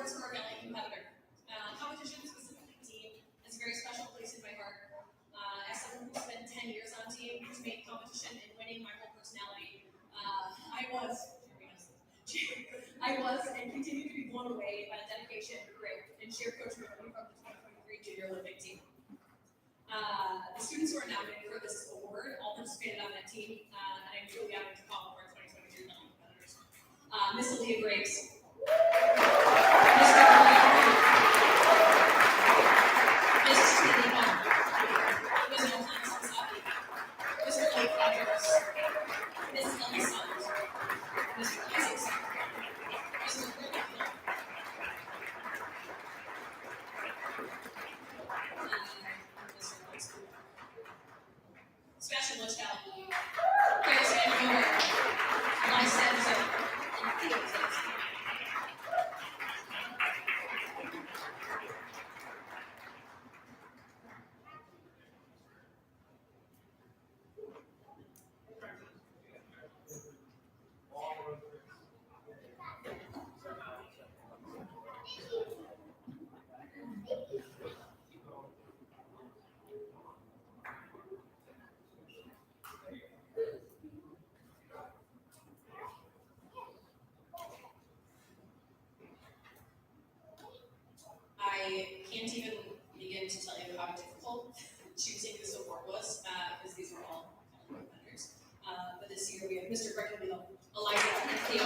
awards for our gallant competitor. Competition, specifically team, is a very special place in my heart. As someone who spent 10 years on team, who's made competition and winning my whole personality, I was and continue to be blown away by the dedication, grit, and sheer coachability from the 2023 Junior Olympic team. The students who are nominated for this award all participated on that team, and I'm truly honored to call our 2023 gallant competitors. Miss Aaliyah Graves, Mr. Miss Cindy Bond, Mr. Hans Sasaki, Mr. Blake Rogers, Miss Ellie Summers, Mr. Isaac Summers, Mr. Rick Hill, Mr. Mike School, Sebastian Lichtel, Paris Van Miller, Elias Sampson, and Theo Tibbs. I can't even begin to tell you how difficult choosing this award was, because these were all competitors. But this year we have Mr. Breckenville, Eliza, and Theo.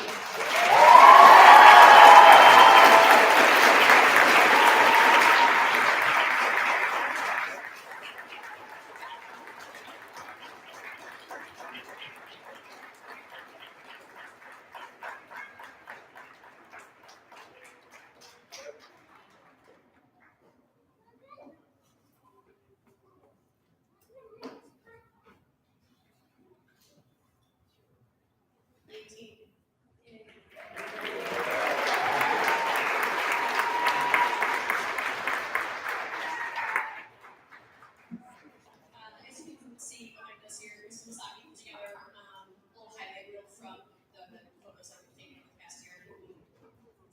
As you can see behind us here, Ms. Masaki put together a little highlight reel from the photos that we've taken in the past year.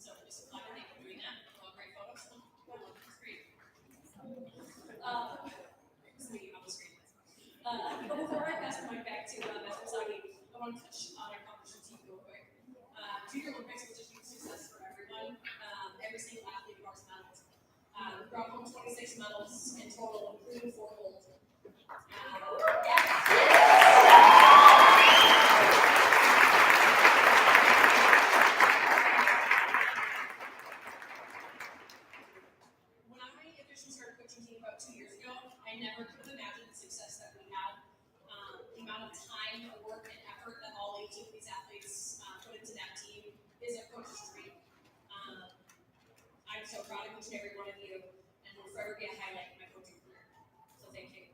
So just a fun thing for doing that. All great photos. Well, it's great. It's me on the screen. But before I pass the mic back to Ms. Masaki, I want to touch on our competition team real quick. Junior Olympics was a huge success for everyone. Every single athlete of ours medaled. We brought home 26 medals in total, including 4 gold. When I officially started coaching team about 2 years ago, I never could have imagined the success that we had. The amount of time, work, and effort that all 18 of these athletes put into that team is a coach's dream. I'm so proud of each and every one of you, and will forever be a highlight in my coaching career. So thank you.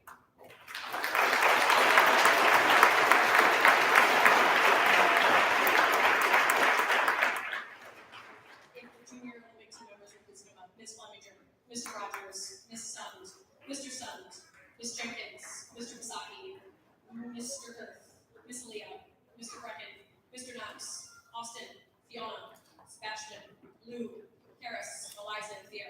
If the junior Olympic team members are listening up, Ms. Fleminger, Mr. Rogers, Ms. Sund, Mr. Sund, Ms. Jenkins, Mr. Masaki, Mr. Girth, Ms. Leah, Mr. Brecken, Mr. Knox, Austin, Fiona, Sebastian, Lou, Harris, Eliza, and Theo.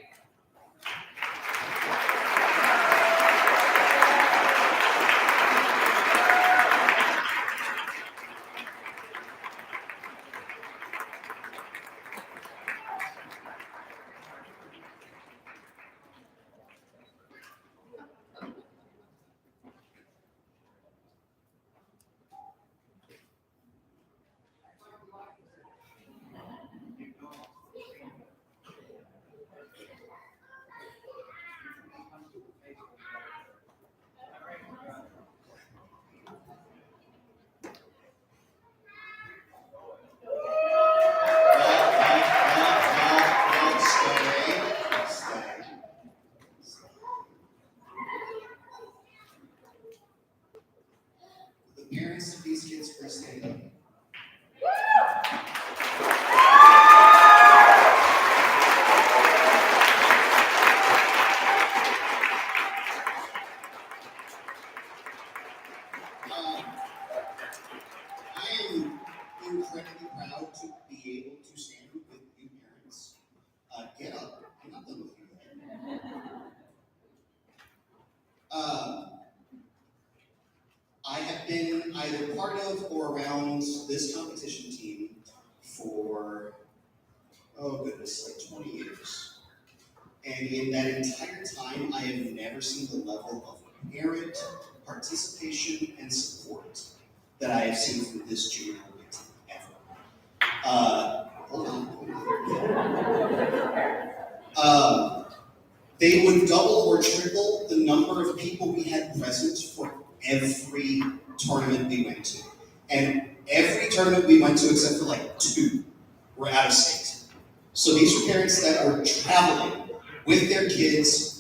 The parents of these kids first stand up. I am incredibly proud to be able to stand with you parents Get up. I'm not done with you yet. I have been either part of or around this competition team for, oh goodness, like 20 years. And in that entire time, I have never seen the level of parent participation and support that I have seen from this junior Olympic team ever. Hold on. They would double or triple the number of people we had present for every tournament we went to. And every tournament we went to, except for like 2, were out of state. So these were parents that were traveling with their kids'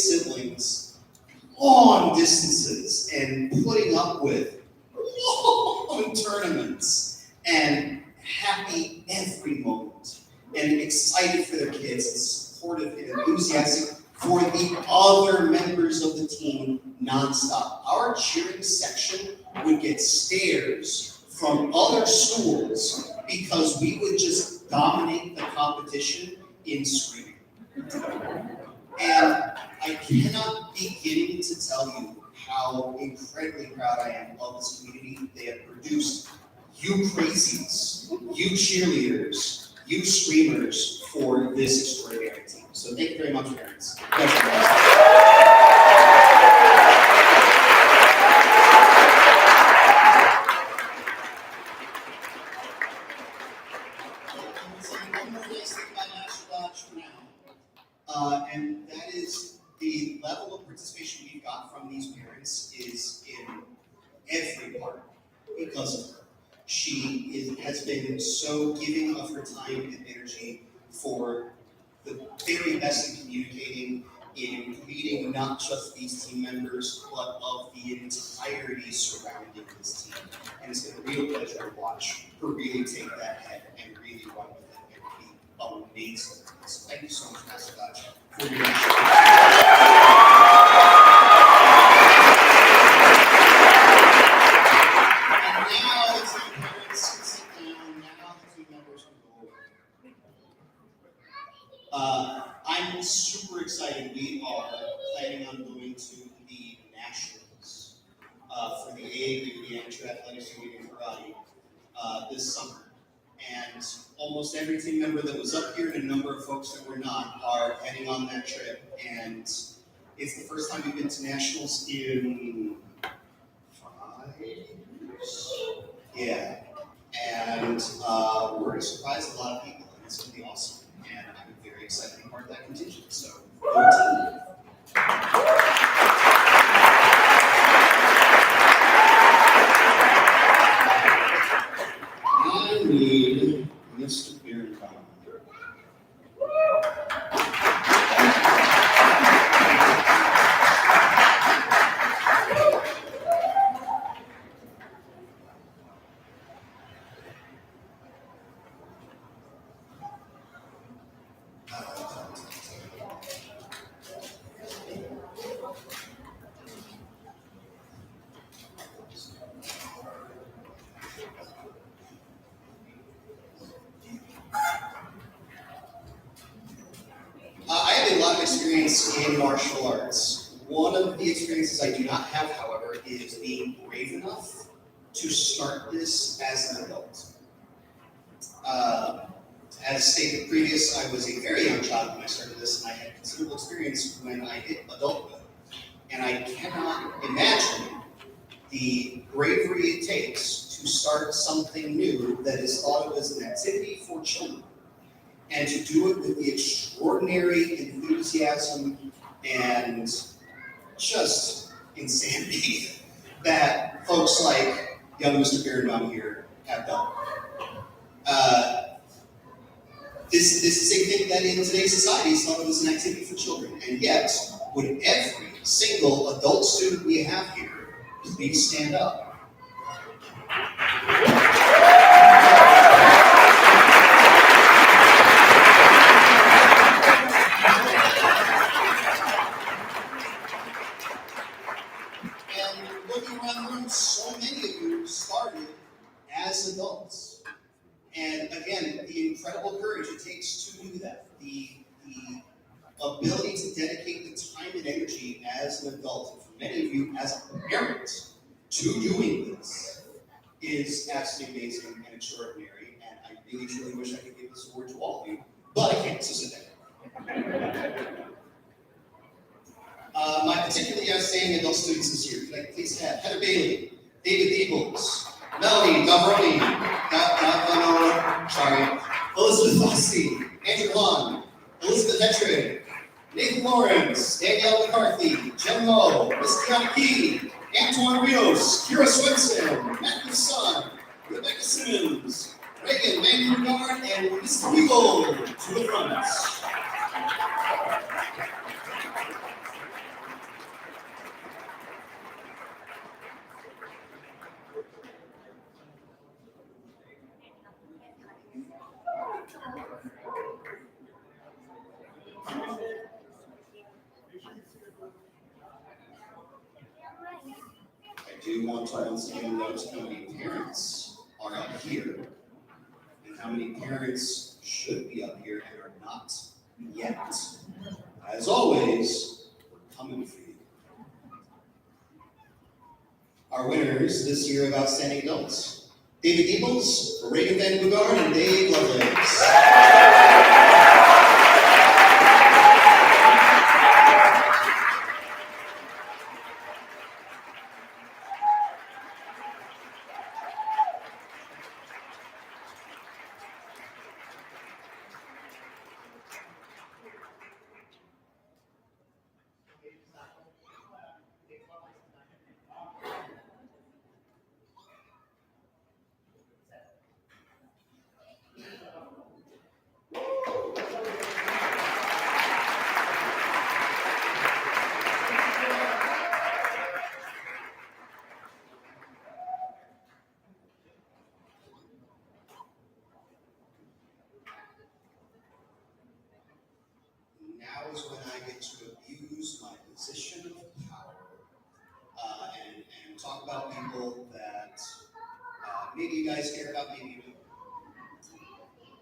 siblings, long distances, and putting up with long tournaments, and happy every moment, and excited for their kids, and supportive and enthusiastic for the other members of the team nonstop. Our cheering section would get stares from other schools because we would just dominate the competition in screaming. And I cannot begin to tell you how incredibly proud I am of this community. They have produced you crazies, you cheerleaders, you screamers for this extraordinary team. So thank you very much, parents. One more nice thing about National Dodge for now, and that is the level of participation we've got from these parents is in every part because of her. She has been so giving of her time and energy for the very best in communicating, in leading not just these team members, but of the entirety surrounding this team. And it's been a real pleasure to watch her really take that head and really run with it and be amazing. So thank you so much, Master Dodge, for your I'm super excited. We are planning on going to the Nationals for the AAU, the Amateur Athletics Union Karate, this summer. And almost every team member that was up here and a number of folks that were not are heading on that trip. And it's the first time we've been to Nationals in 5 years. Yeah. And we're going to surprise a lot of people, and it's going to be awesome. And I'm very excited to be part of that contingent. So, go team. I need Mr. Birnbaum. I have a lot of experience in martial arts. One of the experiences I do not have, however, is being brave enough to start this as an adult. As stated previous, I was a very young child when I started this, and I had considerable experience when I hit adulthood. And I cannot imagine the bravery it takes to start something new that is thought of as an activity for children, and to do it with the extraordinary enthusiasm and just insanity that folks like young Mr. Birnbaum here have done. This is a thing that in today's society is thought of as an activity for children, and yet, would every single adult student we have here please stand up? And looking around the room, so many of you started as adults. And again, the incredible courage it takes to do that, the ability to dedicate the time and energy as an adult, and for many of you as a parent, to doing this is absolutely amazing and extraordinary. And I really, truly wish I could give this award to all of you, but I can't, so sit down. My particularly outstanding adult students this year, could I please have Heather Bailey, David Eagles, Melanie Davroni, Elizabeth Fossey, Andrew Hahn, Elizabeth Hetred, Nathan Lawrence, Danielle McCarthy, Jen Lowe, Miss Tiana Key, Antoine Rios, Kira Swenson, Matthew Sun, Rebecca Simmons, Reagan Van Bernard, and Mr. Weagle to the front. I do want to once again note how many parents are up here and how many parents should be up here and are not yet. As always, we're coming for you. Our winners this year of Outstanding Adults: David Eagles, Reagan Van Bugard, and Dave Lovelace. Now is when I get to abuse my position of power and talk about people that maybe you guys care about, maybe you don't.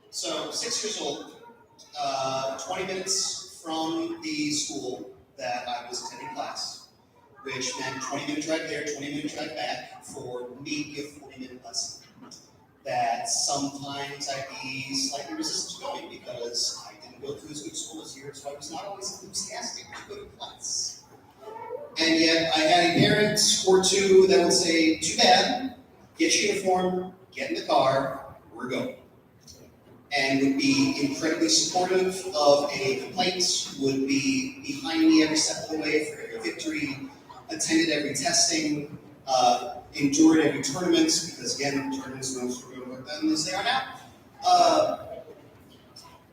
So, 6 years old, 20 minutes from the school that I was attending class, which meant 20-minute drive there, 20-minute drive back for maybe a 40-minute lesson. That sometimes I'd be slightly resistant to going because I didn't go to as good school this year, so I was not always enthusiastic to go to class. And yet I had a parent or two that would say, too bad, get your uniform, get in the car, we're going. And would be incredibly supportive of any complaints, would be behind me every step of the way for every victory, attended every testing, endured every tournament, because again, tournaments are not going them as they are now.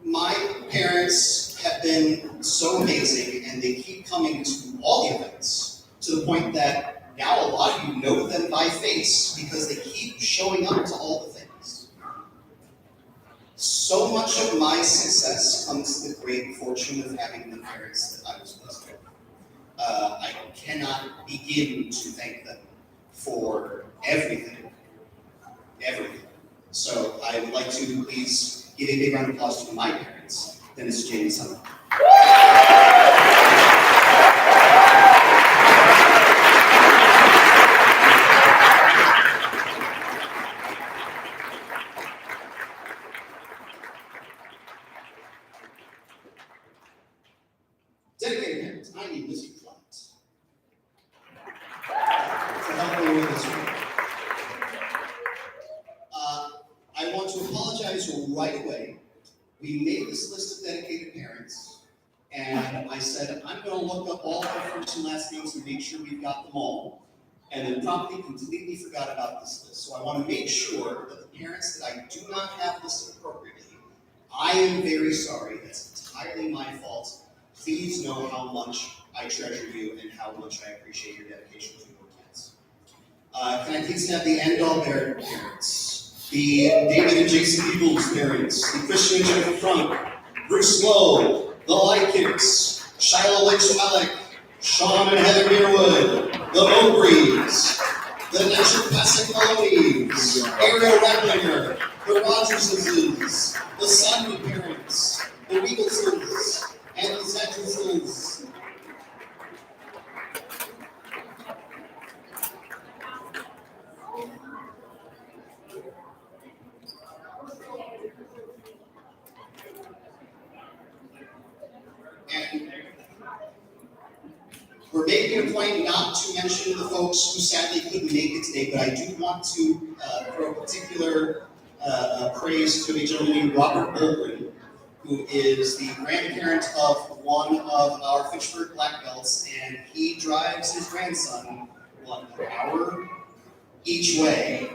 My parents have been so amazing, and they keep coming to all the events, to the point that now a lot of you know them by face, because they keep showing up to all the things. So much of my success comes to the great fortune of having the parents that I was blessed with. I cannot begin to thank them for everything. So I would like to please give a big round of applause to my parents, Dennis, Jane, and Summer. Dedicated parents, I need Mr. Flat to help me with this one. I want to apologize right away. We made this list of dedicated parents, and I said, I'm going to look up all their first and last names and make sure we've got them all, and then promptly completely forgot about this list. So I want to make sure that the parents that I do not have listed appropriately, I am very sorry. That's entirely my fault. Please know how much I treasure you and how much I appreciate your dedication to your kids. Can I please have the end-all Barrett parents? The David and Jason Eagles parents, the Christian and Jennifer Frunk, Bruce Lowe, the Likens, Shiloh Lynch Alec, Sean and Heather Beerwood, the Mowbrys, the National Pacific Colonies, Ariel Redlinger, the Rogerses, the Simon parents, the Weagleses, and the Zetterses. And we're making a point not to mention the folks who sadly couldn't make it today, but I do want to throw particular praise to a gentleman named Robert Bolgren, who is the grandparent of one of our Fitchburg Black Belts, and he drives his grandson 1 hour each way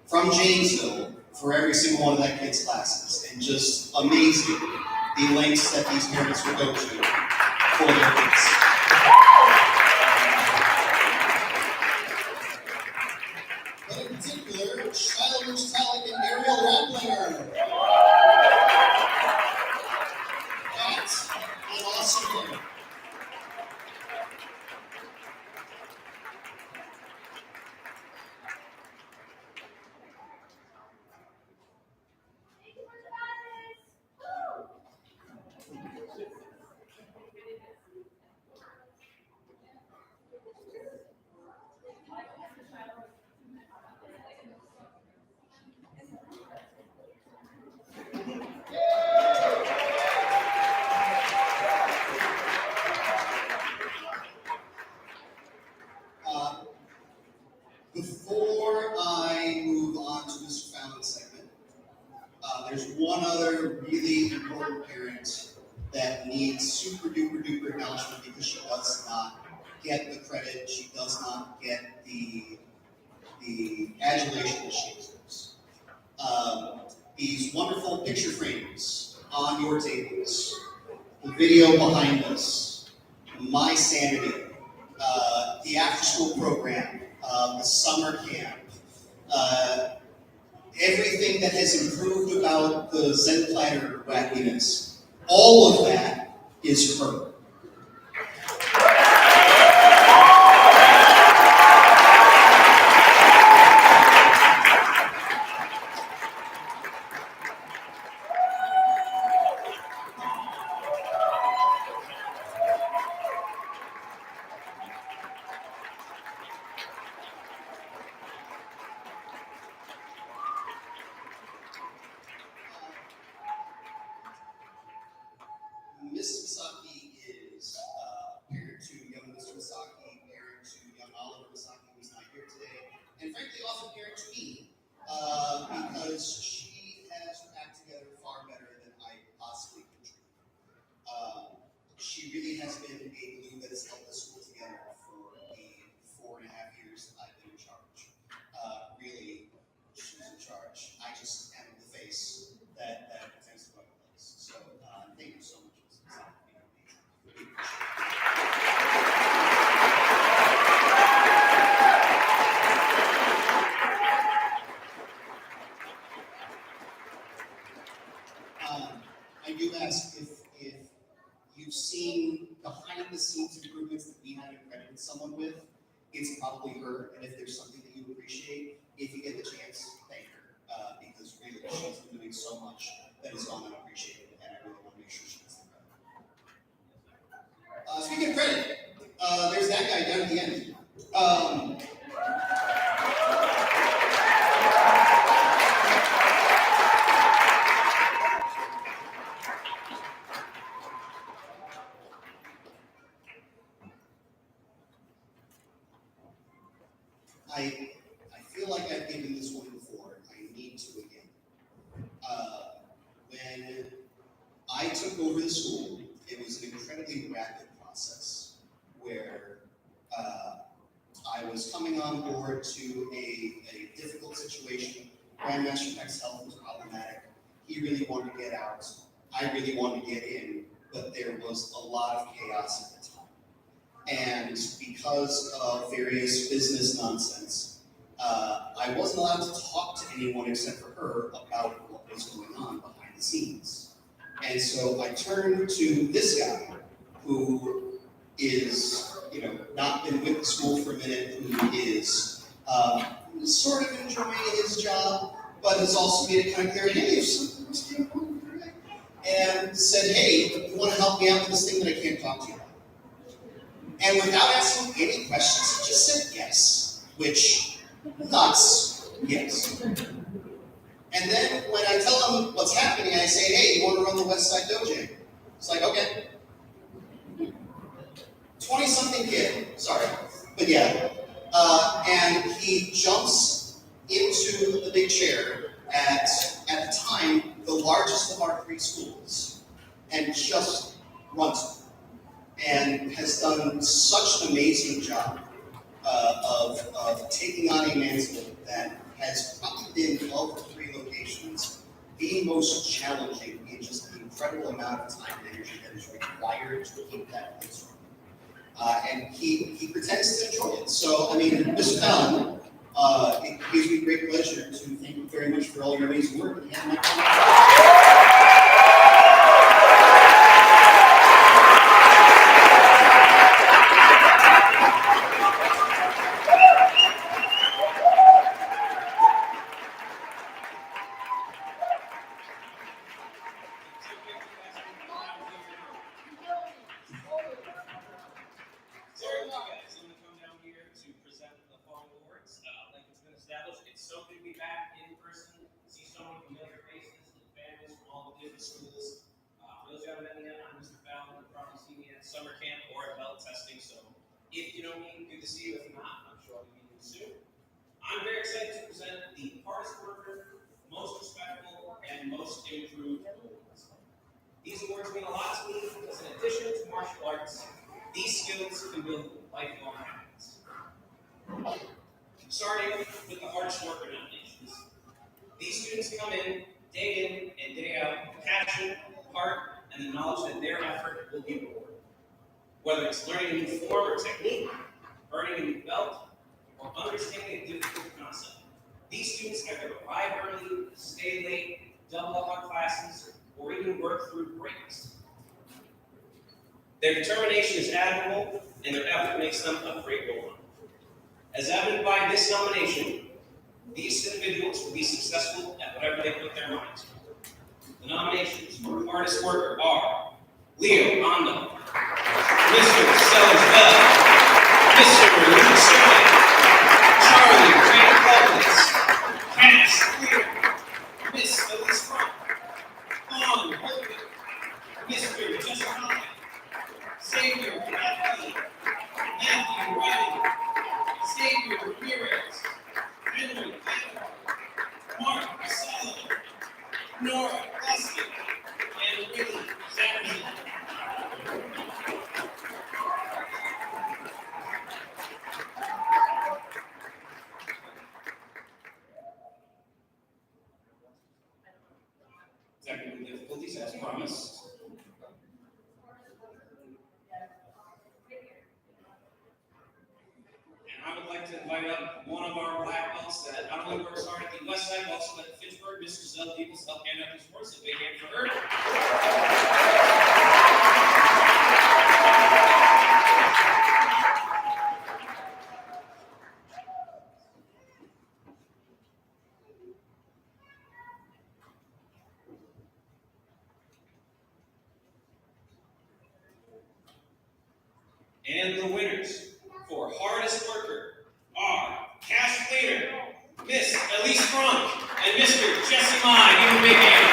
from Janesville for every single one of that kid's classes, and just amazing the lengths that these parents will go to for their kids. But in particular, Shiloh Talik and Ariel Rattlinger. That's an awesome day. Before I move on to Mr. Fallon's segment, there's one other really important parent that needs super duper duper acknowledgement because she does not get the credit, she does not get the adulation that she deserves. These wonderful picture frames on your tables, the video behind us, My Sanity, the after-school program, the summer camp, everything that has improved about the Zen Planner wackiness, all of that is her. Miss Misaki is parent to young Mr. Misaki, parent to young Oliver Misaki, who's not here today, and frankly also parent to me, because she has her act together far better than I possibly could dream. She really has been a glue that has held the school together for the 4.5 years that I've been in charge. Really, she's in charge. I just am the face that pretends to run the place. So thank you so much. I do ask if you've seen behind the scenes improvements that we haven't credited someone with, it's probably her. And if there's something that you appreciate, if you get the chance, thank her. Because really, she's been doing so much that is gone unappreciated, and I really want to make sure she gets the credit. Speaking of credit, there's that guy down at the end. I feel like I've given this one before. I need to again. When I took over the school, it was an incredibly rapid process where I was coming on board to a difficult situation. Grandmaster Peck's health was problematic. He really wanted to get out. I really wanted to get in, but there was a lot of chaos at the time. And because of various business nonsense, I wasn't allowed to talk to anyone except for her about what was going on behind the scenes. And so I turned to this guy who is, not been with the school for a minute, who is sort of enjoying his job, but has also made it kind of clear, hey, if something was going on, and said, hey, you want to help me out with this thing that I can't talk to you about? And without asking any questions, he just said yes, which, nuts, yes. And then when I tell him what's happening, I say, hey, you want to run the West Side Dojo? It's like, okay. 20-something kid, sorry, but yeah. And he jumps into the big chair at the time, the largest of our 3 schools, and just runs it. And has done such an amazing job of taking on a mantle that has probably been, of the 3 locations, the most challenging in just the incredible amount of time and energy that is required to keep that place running. And he pretends to enjoy it. So, I mean, Mr. Fallon, it gives me great pleasure to thank you very much for all your amazing work. And have my It's so good to be back in person, see so many familiar faces and families from all the different schools. For those who haven't met me yet, I'm Mr. Fallon. You'll probably see me at summer camp or at belt testing. So if you know me, good to see you. If not, I'm sure I'll be meeting you soon. I'm very excited to present the hardest worker, most respectful, and most improved awards. These awards mean a lot to me because in addition to martial arts, these skills can build lifelong habits. Starting with the hardest worker nominations. These students come in, day in and day out, with passion, heart, and the knowledge that their effort will be rewarded. Whether it's learning a new form or technique, earning a new belt, or understanding a difficult concept, these students either arrive early, stay late, double up on classes, or even work through breaks. Their determination is admirable, and their effort makes them a great role model. As evident by this nomination, these individuals will be successful at whatever they put their minds to. The nominations for hardest worker are Leo Ondo, Mr. Sellers Bell, Mr. Luke Sermon, Charlie Grant Clemens, Cass Clear, Miss Elise Front, Vaughn Holden, Mr. Justin Holland, Xavier Matthew, Matthew Redding, Xavier Ramirez, Henry Bennett, Mark Marcello, Nora Leslie, and Willie Zachary. Technical difficulties as promised. And I would like to invite up one of our black belts that not only works hard at the West Side, but also at Fitchburg, Mr. Zell Peoples, help hand up his words. A big hand for her. And the winners for hardest worker are Cash Cleaner, Miss Elise Frank, and Mr. Jesse Mai. Give him a big hand.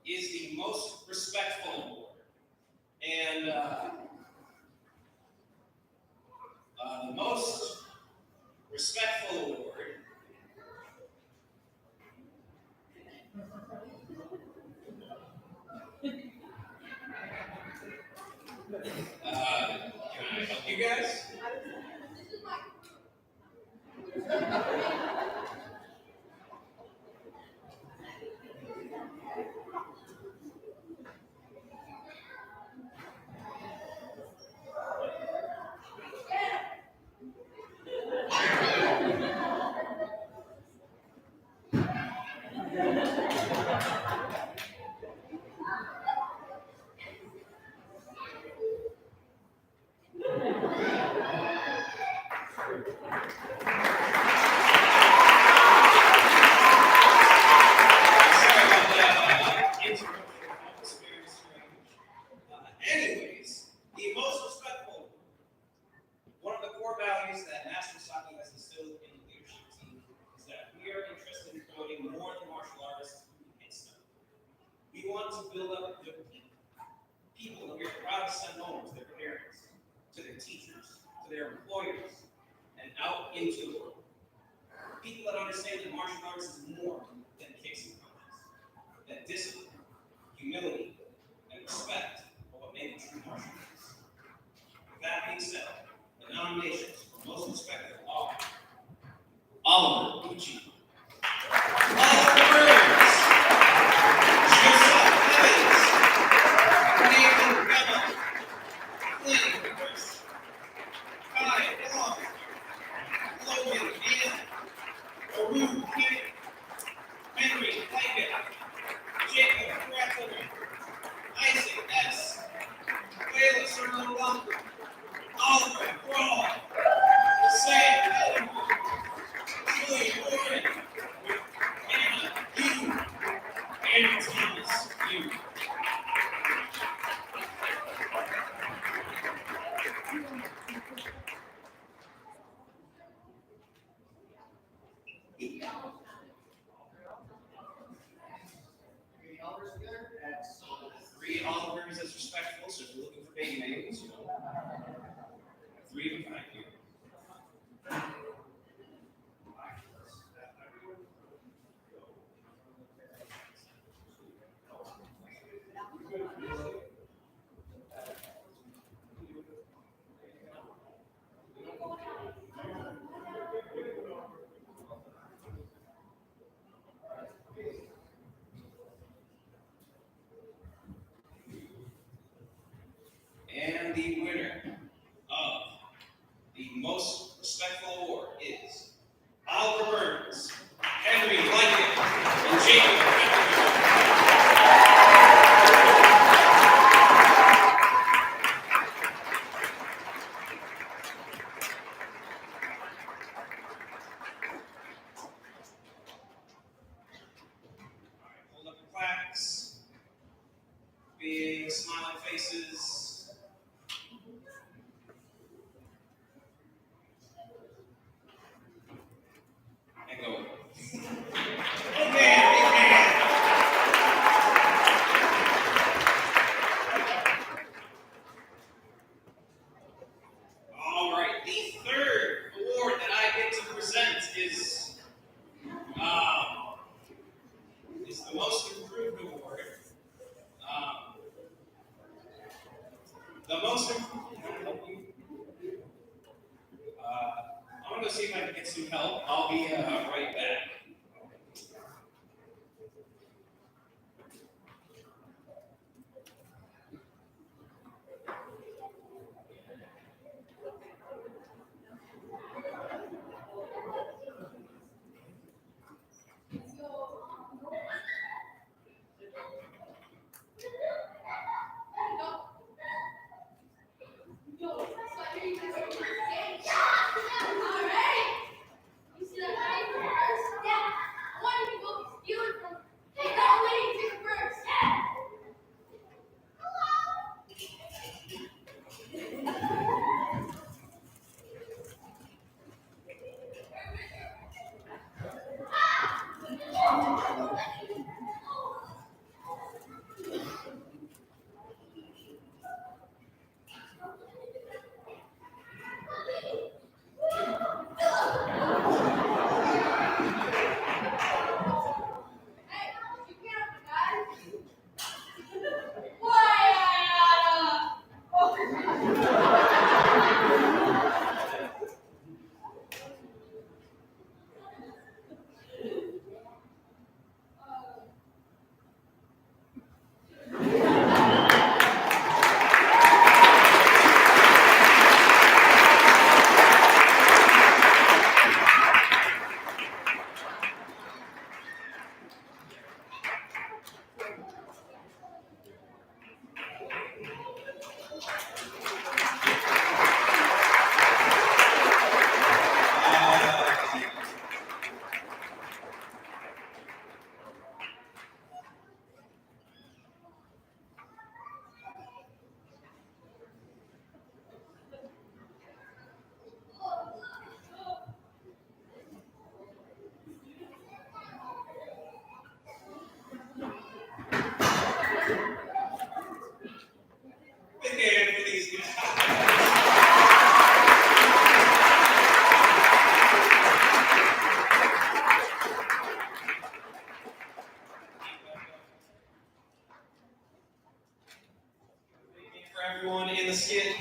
is the most respectful award. And the most respectful award can I help you guys? Sorry about that interruption. That was very strange. Anyways, the most respectful. One of the core values that Master Saki has instilled in the leadership team is that we are interested in promoting more than martial artists who can stuff. We want to build up the people that we are proud to send home to their parents, to their teachers, to their employers, and out into the world. People that understand that martial arts is more than kicks and punches, that discipline, humility, and respect are what make a true martial arts. With that being said, the nominations for most respected are Oliver Gucci, Oliver Burns, Joseph Evans, Nathan Bella, Clint Chris, Kai Long, Logan Ian, Aru Kim, Henry Paik, Jacob Breckler, Isaac S., Layla Sermon Oliver Brawl, Sam Ellinger, Julie Warren, Anna Yu, and Thomas Yu. Three Olivers as respectful, so if you're looking for baby names, you know. Three of them kind here. And the winner of the most respectful award is Oliver Burns, Henry Blanket, and Jacob Breckler. Hold up your plaques. Big smiling faces. And go. Amen. All right. The third award that I get to present is the most improved award. The most improved. I'm gonna go see if I can get some help. I'll be right back. everyone in the skit.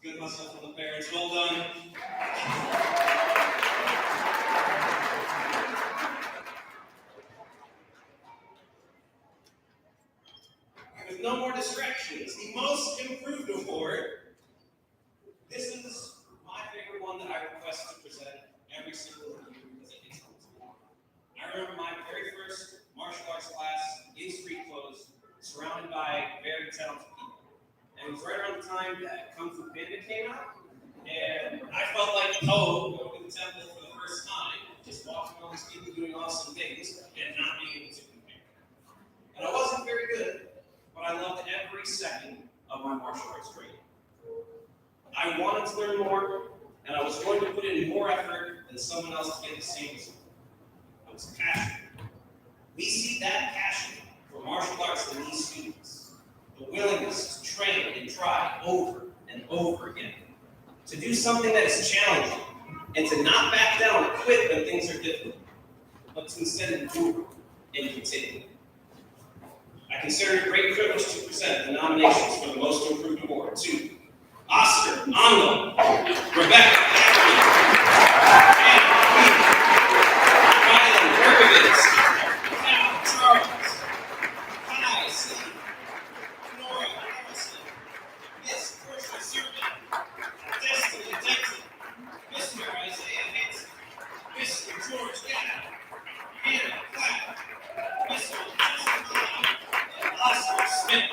Good hustle from the parents. Well done. With no more distractions, the most improved award. This is my favorite one that I request to present every single year because it hits home to me. I remember my very first martial arts class in street clothes, surrounded by very talented people. And it was right around the time that Kung Fu Panda came out, and I felt like Poe going to the temple for the first time, just watching all these people doing awesome things and not being able to compare. And I wasn't very good, but I loved every second of my martial arts training. I wanted to learn more, and I was going to put in more effort than someone else to get the same result. I was passionate. We see that passion for martial arts in these students, the willingness to train and try over and over again, to do something that is challenging, and to not back down or quit when things are difficult, but to instead endure and continue. I consider it a great privilege to present the nominations for the Most Improved Award to Oscar Ando, Rebecca Ackley, Ryan Berkovitz, Cal Charles, Kai C, Nora Harrison, Miss Portia Sermon, Destiny Denton, Mr. Isaiah Hanson, Mr. George Gadd, Hannah Clapp, Mr. Justin Hahn, and Oscar Smith.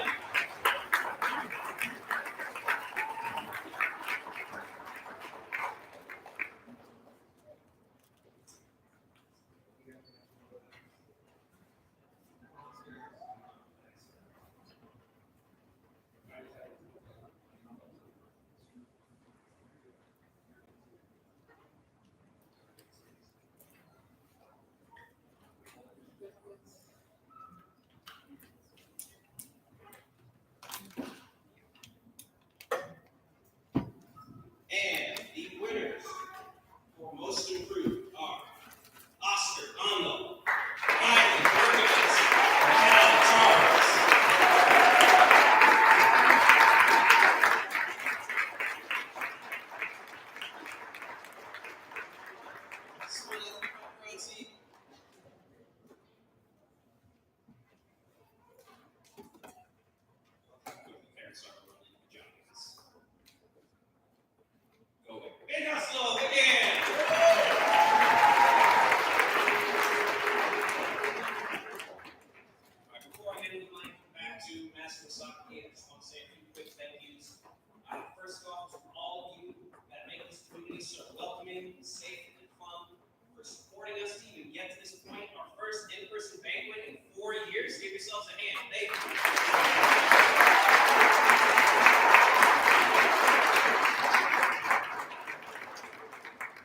And the winners for Most Improved are Oscar Ando, Ryan Berkovitz, Cal Charles. Smile, paparazzi. Parents are running pajamas. Go away. Big hustle again. Alright, before I hand the mic back to Master Saki, I just want to say a few quick thank yous. First off, to all of you that make this community so welcoming, safe, and fun, for supporting us to even get to this point, our first in-person banquet in 4 years. Give yourselves a hand. Thank you.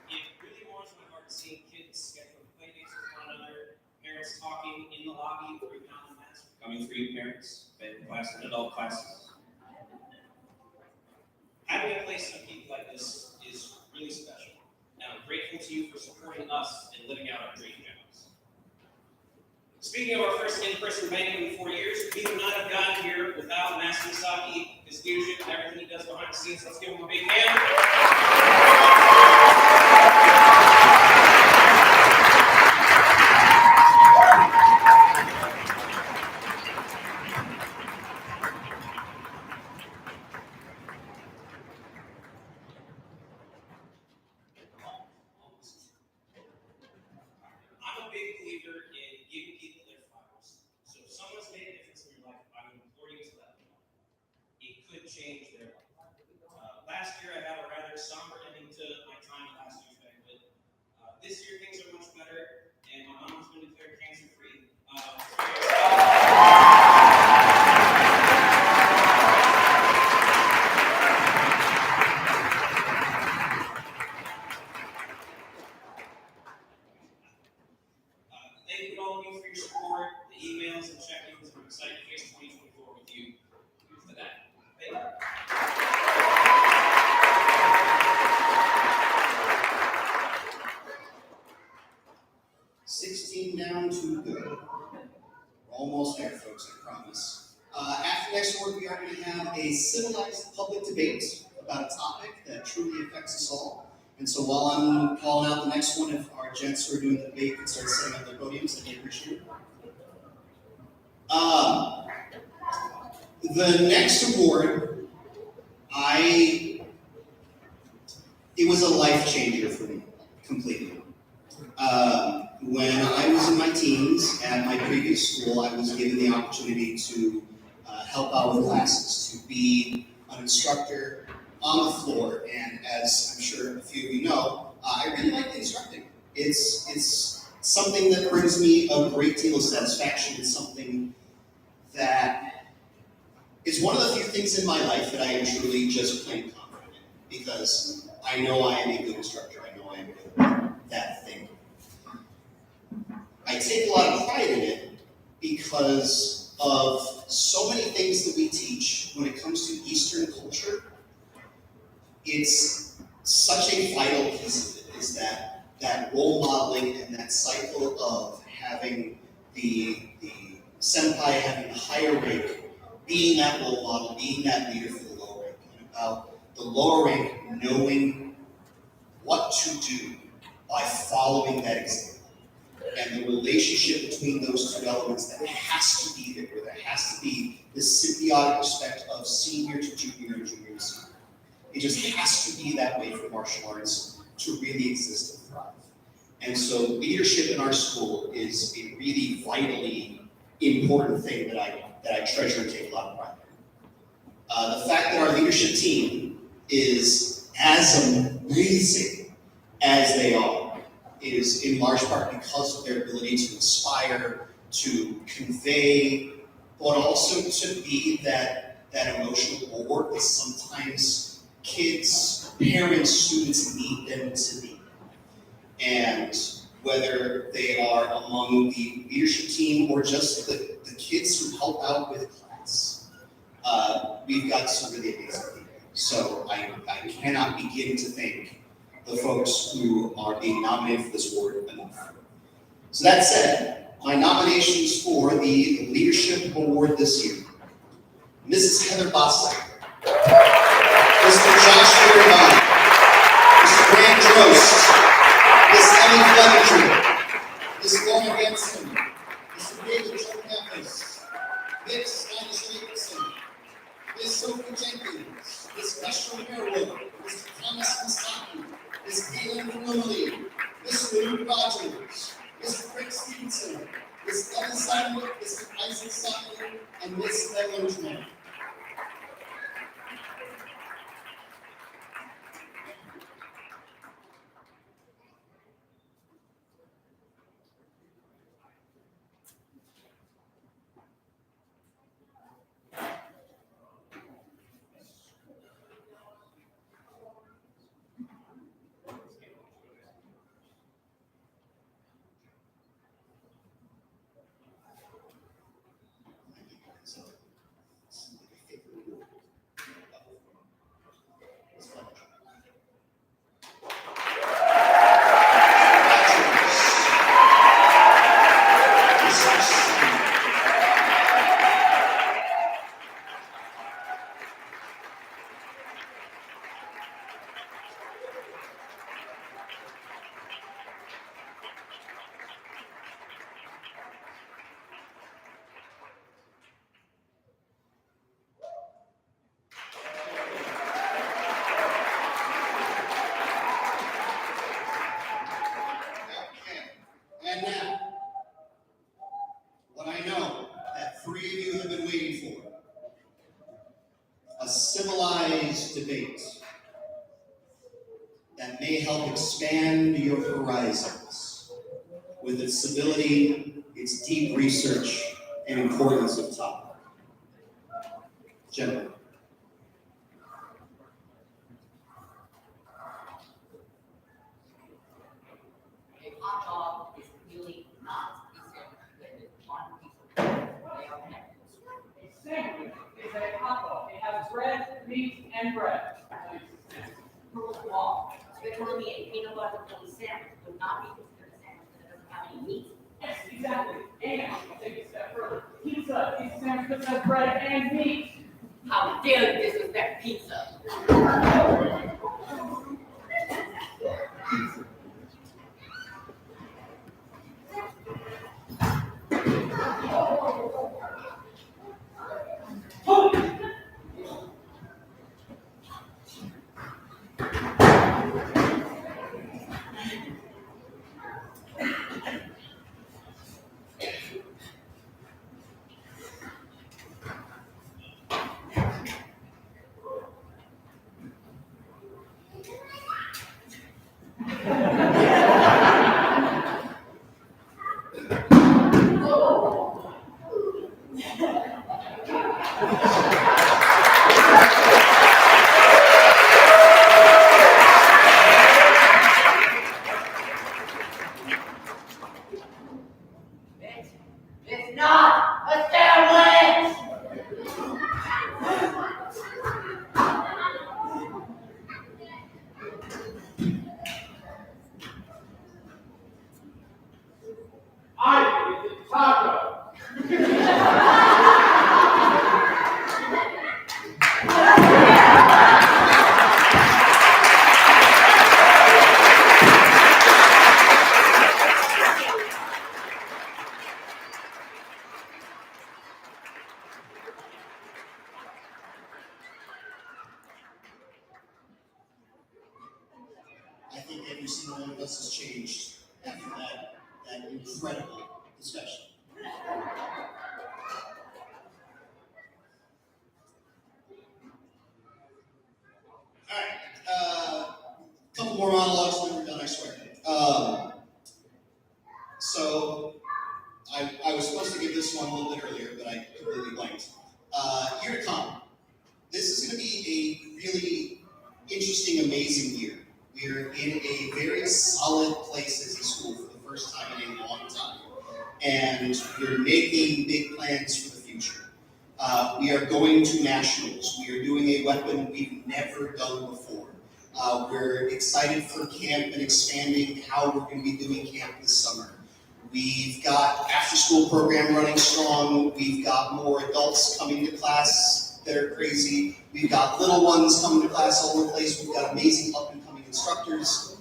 It really warms my heart seeing kids schedule play dates with one another, parents talking in the lobby or even out in mass, becoming free parents, banquet class, and adult classes. Having a place of people like this is really special, and I'm grateful to you for supporting us and living out our dream jobs. Speaking of our first in-person banquet in 4 years, we would not have gotten here without Master Saki, his leadership, and everything he does behind the scenes. Let's give him a big hand. I'm a big believer in giving people their flowers. So if someone's made a difference in your life, I would implore you to let them know. It could change their life. Last year, I had a rather somber ending to my time at last year's banquet. This year, things are much better, and my mom has been declared cancer-free. all of you for your support, the emails and check-ins. We're excited to face 2024 with you for that. Thank you. 16 down to go. We're almost there, folks, I promise. After next word, we are going to have a civilized public debate about a topic that truly affects us all. And so while I'm calling out the next one, if our gents who are doing the debate could start setting up their podiums, I'd be appreciated. The next award, it was a life changer for me, completely. When I was in my teens at my previous school, I was given the opportunity to help out with classes, to be an instructor on the floor, and as I'm sure a few of you know, I really like instructing. It's something that brings me a great deal of satisfaction. It's something that is one of the few things in my life that I am truly just plain confident in, because I know I am a good instructor. I know I am good at that thing. I take a lot of pride in it because of so many things that we teach when it comes to Eastern culture. It's such a vital piece of it, is that role modeling and that cycle of having the senpai having the higher rank, being that role model, being that leader for the lower rank, and about the lower rank knowing what to do by following that example. And the relationship between those two elements that has to be there, where there has to be this symbiotic respect of senior to junior and junior to senior. It just has to be that way for martial arts to really exist and thrive. And so leadership in our school is a really vitally important thing that I treasure and take a lot of pride in. The fact that our leadership team is as amazing as they are is in large part because of their ability to inspire, to convey, but also to be that emotional bulwark that sometimes kids, parents, students need them to be. And whether they are among the leadership team or just the kids who help out with class, we've got some really amazing people. So I cannot begin to thank the folks who are being nominated for this award enough. So that said, my nominations for the Leadership Award this year: Mrs. Heather Bossack, Mr. Josh Irvine, Mr. Grant Drost, Miss Emmy Fletcher, Miss Lauren Hanson, Mr. David Joe Campus, Miss Stanislav Jacobson, Miss Sophie Jenkins, Miss Western Harewood, Mr. Thomas Misaki, Miss Caitlin Connolly, Mr. Luke Rogers, Mr. Craig Stevenson, Miss Ellen Simon, Mr. Isaac Simon, and Miss Ellen Tran. And now, what I know that three of you have been waiting for: a civilized debate that may help expand your horizons with its civility, its deep research, and importance of topic. Gentlemen. A hot dog is really not Eastern. You're telling me a peanut butter jelly sandwich would not be considered a sandwich because it doesn't have any meat? Yes, exactly. And I'll take it a step further. Pizza is a sandwich that has bread and meat. How dare you disrespect pizza? It's not a sandwich! I think it's a taco. I think every single one of us has changed after that incredible discussion. All right, couple more monologues and then we're done, I swear. So I was supposed to give this one a little bit earlier, but I completely blanked. Year to come. This is going to be a really interesting, amazing year. We're in a very solid place as a school for the first time in a long time. And we're making big plans for the future. We are going to nationals. We are doing a weapon we've never done before. We're excited for camp and expanding how we're going to be doing camp this summer. We've got after-school program running strong. We've got more adults coming to class that are crazy. We've got little ones coming to class all over the place. We've got amazing up-and-coming instructors.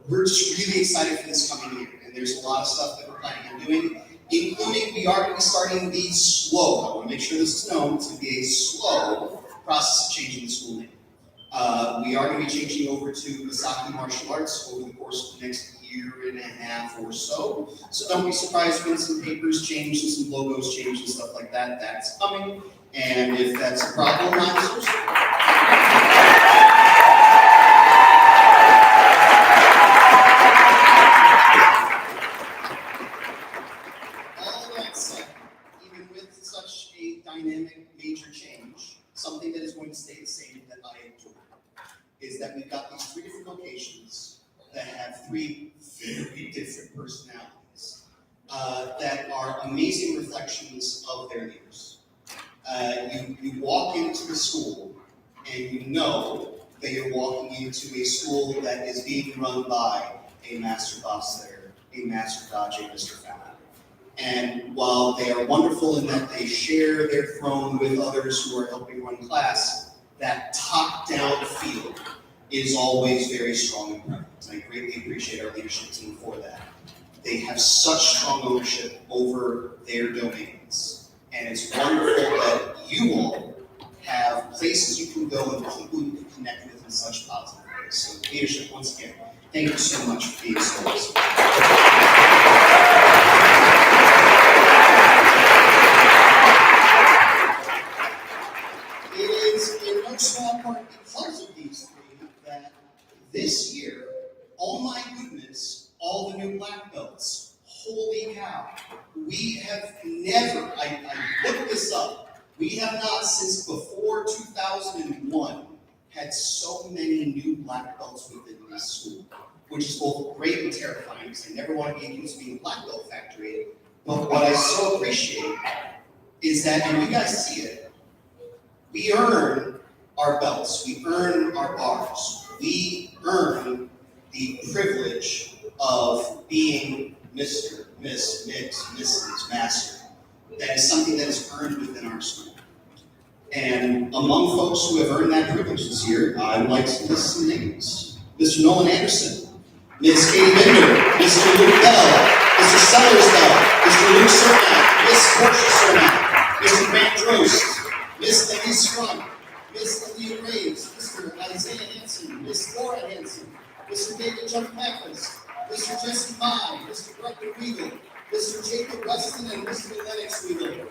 We're just really excited for this coming year, and there's a lot of stuff that we're planning on doing, including we are going to be starting the slow, I want to make sure this is known, to be a slow process of changing the school name. We are going to be changing over to Misaki Martial Arts over the course of the next year and a half or so. So don't be surprised when some papers change and some logos change and stuff like that. That's coming. And if that's a problem, I'm so sorry. All that said, even with such a dynamic major change, something that is going to stay the same that I enjoy is that we've got these three different locations that have three very different personalities that are amazing reflections of their leaders. You walk into the school and you know that you're walking into a school that is being run by a master boss there, a master Dodge, Mr. Fallon. And while they are wonderful in that they share their throne with others who are helping run class, that top-down feel is always very strong and present. And I greatly appreciate our leadership team for that. They have such strong ownership over their domains. And it's wonderful that you all have places you can go and people you can connect with in such positive ways. So leadership, once again, thank you so much for being so awesome. It is in no small part because of these three that this year, oh my goodness, all the new black belts, holy cow, we have never, I looked this up, we have not since before 2001 had so many new black belts within this school, which is both great and terrifying because I never want to be accused of being a black belt factory. But what I so appreciate is that, and you guys see it, we earn our belts, we earn our bars, we earn the privilege of being Mr., Miss, Mix, Mrs., Master. That is something that is earned within our school. And among folks who have earned that privilege this year, I would like to list some names. Mr. Nolan Anderson, Ms. Katie Binder, Mr. Luke Bell, Mr. Sellers Bell, Mr. Luke Cermak, Ms. Portia Cermak, Mr. Grant Drost, Ms. Denise Scrum, Ms. Leah Graves, Mr. Isaiah Hanson, Ms. Laura Hanson, Mr. David Chuck Mackles, Mr. Jesse Mai, Mr. Bretton Weagle, Mr. Jacob Weston, and Mr. Lennox Weagle.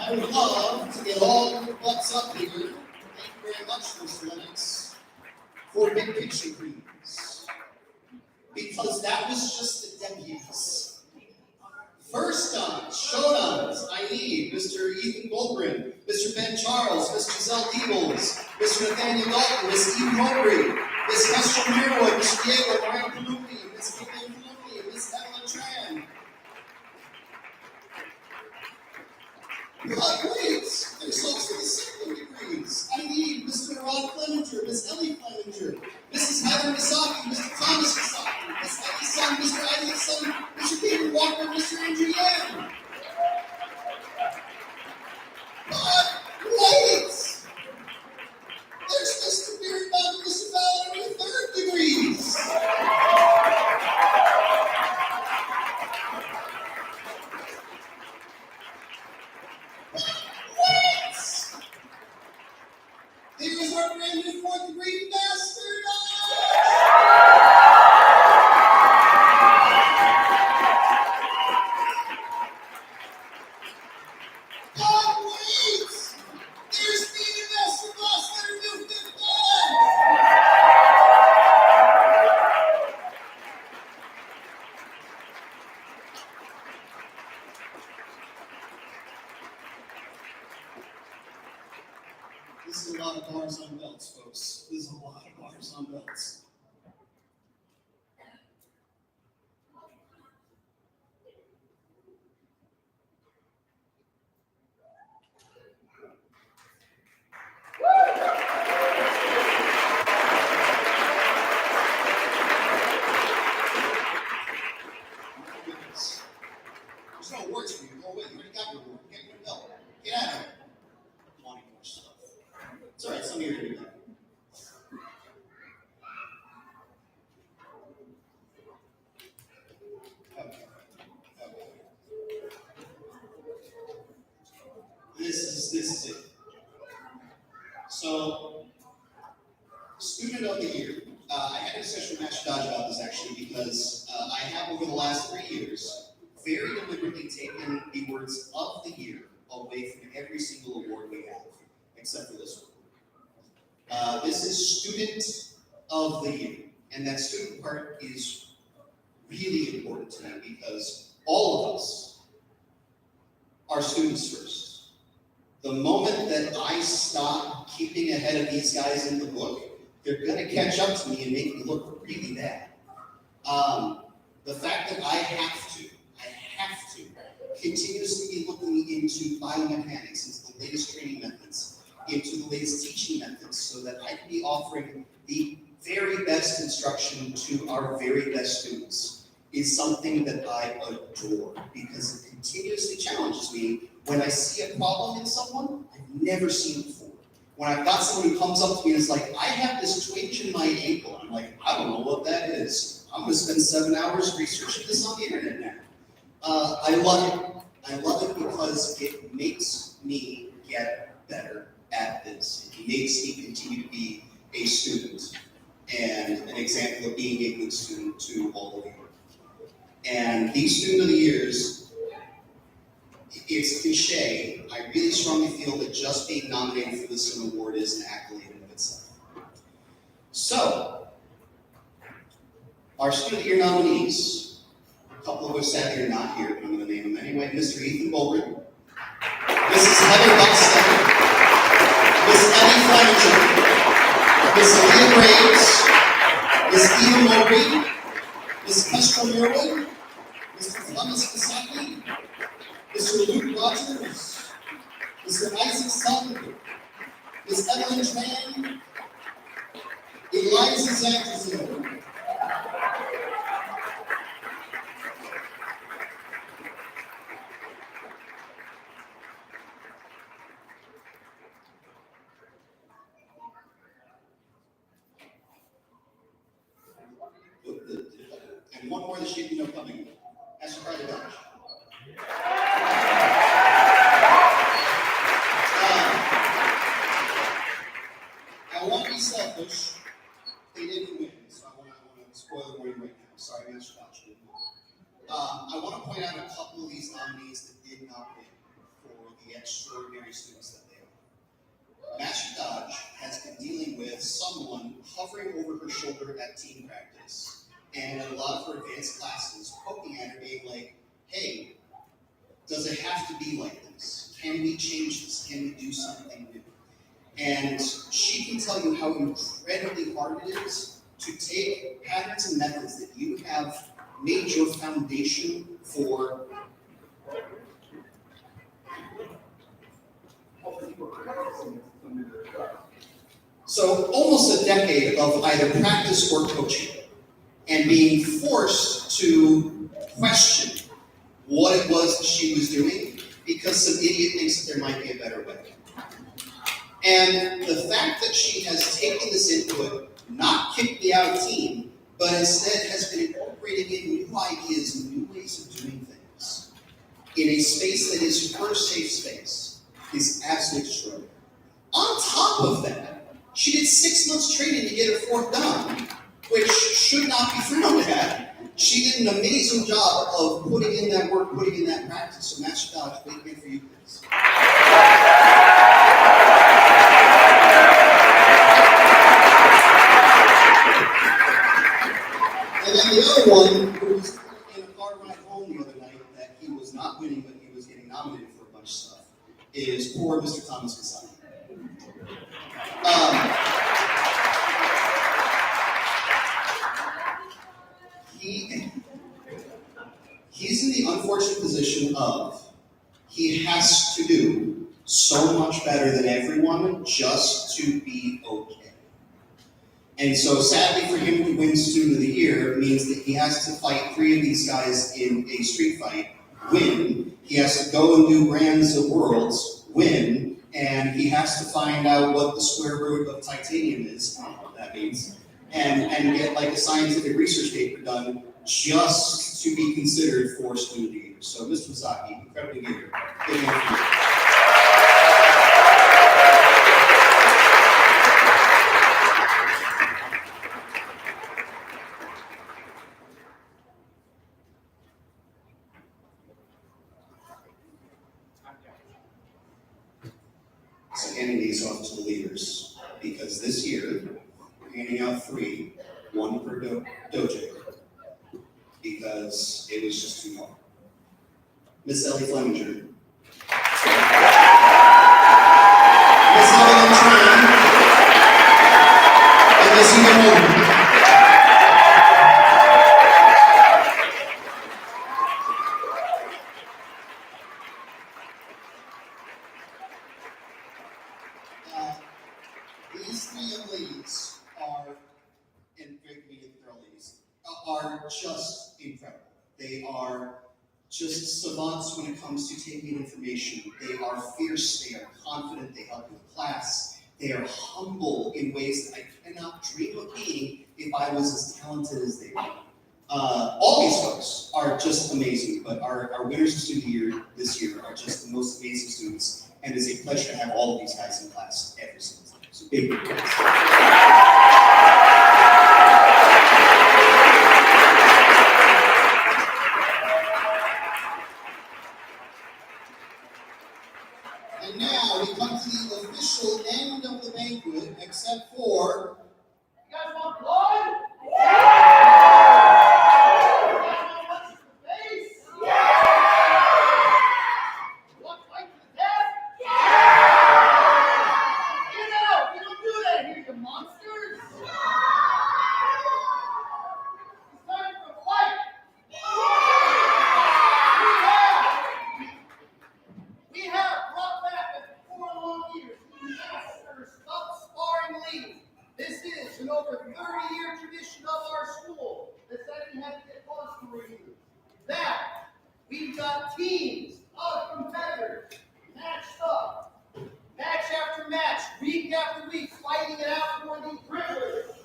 I would love to get all your butts up here. Thank you very much, Mr. Lennox, for big picture queens. Because that was just the debuts. First on, showdowns, I need Mr. Ethan Goldgren, Mr. Ben Charles, Mr. Zell Deebles, Mr. Nathaniel Dalton, Ms. Eve Mowbray, Ms. Hester Mirwood, Mr. Diego Mariano Palumbi, Ms. Caitlin Palumbi, and Ms. Evelyn Tran. But wait, there's folks with the second degrees. I need Mr. Rod Clemenger, Ms. Ellie Clemenger, Mrs. Heather Misaki, Mr. Thomas Misaki, Ms. Eddie's son, Mr. Isaac's son, Mr. Peter Walker, Mr. Andrew Yan. But wait! There's Mr. Beardbug and Mr. Valerie third degrees. What? Here's our brand new fourth degree master. Oh, wait! There's me, the master boss, letter new fifth one. This is a lot of bars on belts, folks. This is a lot of bars on belts. Goodness. There's no awards for you. Go away. You already got your award. Get your belt. Get out of here. Wanting more stuff. It's all right. Some of you are going to do that. Okay. This is it. So, student of the year. I had a discussion with Master Dodge about this actually because I have over the last 3 years very deliberately taken the words of the year away from every single award we have, except for this one. This is student of the year, and that student part is really important to me because all of us are students first. The moment that I stop keeping ahead of these guys in the book, they're going to catch up to me and make me look really bad. The fact that I have to continuously be looking into biomechanics, into the latest training methods, into the latest teaching methods, so that I can be offering the very best instruction to our very best students is something that I adore because it continuously challenges me when I see a problem in someone I've never seen before. When I've got someone who comes up to me and is like, I have this twinge in my ankle. I'm like, I don't know what that is. I'm going to spend 7 hours researching this on the internet now. I love it. I love it because it makes me get better at this. It makes me continue to be a student and an example of being a good student to all of you. And these Student of the Years, it's cliche. I really strongly feel that just being nominated for this award is an accolade in of itself. So, our Student of the Year nominees, a couple of us sadly are not here, but I'm going to name them anyway. Mr. Ethan Goldgren, Mrs. Heather Buxton, Miss Ellie Fleming, Miss Leah Graves, Miss Eva Mowbray, Miss Hester Mirwood, Mr. Thomas Misaki, Mr. Luke Rogers, Mr. Isaac Sutton, Miss Evelyn Tran, Eliza Zachison. And one more that she didn't know coming. Esther Carter Dodge. I won't be selfish. They didn't win, so I want to spoil the warning right now. Sorry, Master Dodge didn't win. I want to point out a couple of these nominees that did not win for the extraordinary students that they are. Master Dodge has been dealing with someone hovering over her shoulder at team practice and a lot of her advanced classes, poking at her, being like, hey, does it have to be like this? Can we change this? Can we do something new? And she can tell you how incredibly hard it is to take patterns and methods that you have made your foundation for. So almost a decade of either practice or coaching, and being forced to question what it was that she was doing because some idiot thinks that there might be a better way. And the fact that she has taken this input, not kicked me out of team, but instead has been incorporating in new ideas and new ways of doing things in a space that is her safe space is absolutely extraordinary. On top of that, she did 6 months training to get her fourth done, which should not be thrown at. She did an amazing job of putting in that work, putting in that practice. So Master Dodge, big win for you, please. And then the other one, who was in a car ride home the other night, that he was not winning, but he was getting nominated for a bunch of stuff, is poor Mr. Thomas Kasani. He's in the unfortunate position of he has to do so much better than everyone just to be okay. And so sadly for him to win Student of the Year means that he has to fight 3 of these guys in a street fight, win. He has to go and do Brands of Worlds, win. And he has to find out what the square root of titanium is, I don't know what that means, and get like a scientific research paper done just to be considered for Student of the Year. So Mr. Masaki, incredibly good. Big hand for you. So handing these off to the leaders, because this year we're handing out 3, 1 per dojo, because it was just too hard. Miss Ellie Fleminger. Miss Helen Tran. And Miss Eva Morgan. These 3 young ladies are, and very comedic girl ladies, are just incredible. They are just savants when it comes to taking information. They are fierce, they are confident, they help with class. They are humble in ways that I cannot dream of being if I was as talented as they are. All these folks are just amazing, but our winners of Student of the Year this year are just the most amazing students, and it's a pleasure to have all of these guys in class every single time. So big applause. And now we come to the official end of the banquet, except for. You guys want blood? This over 30-year tradition of our school that's setting had to get close to review. That we've got teams of competitors matched up, match after match, week after week, fighting it out for the privilege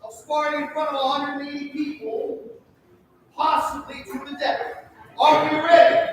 of sparring in front of 180 people, possibly to the death. Are we ready?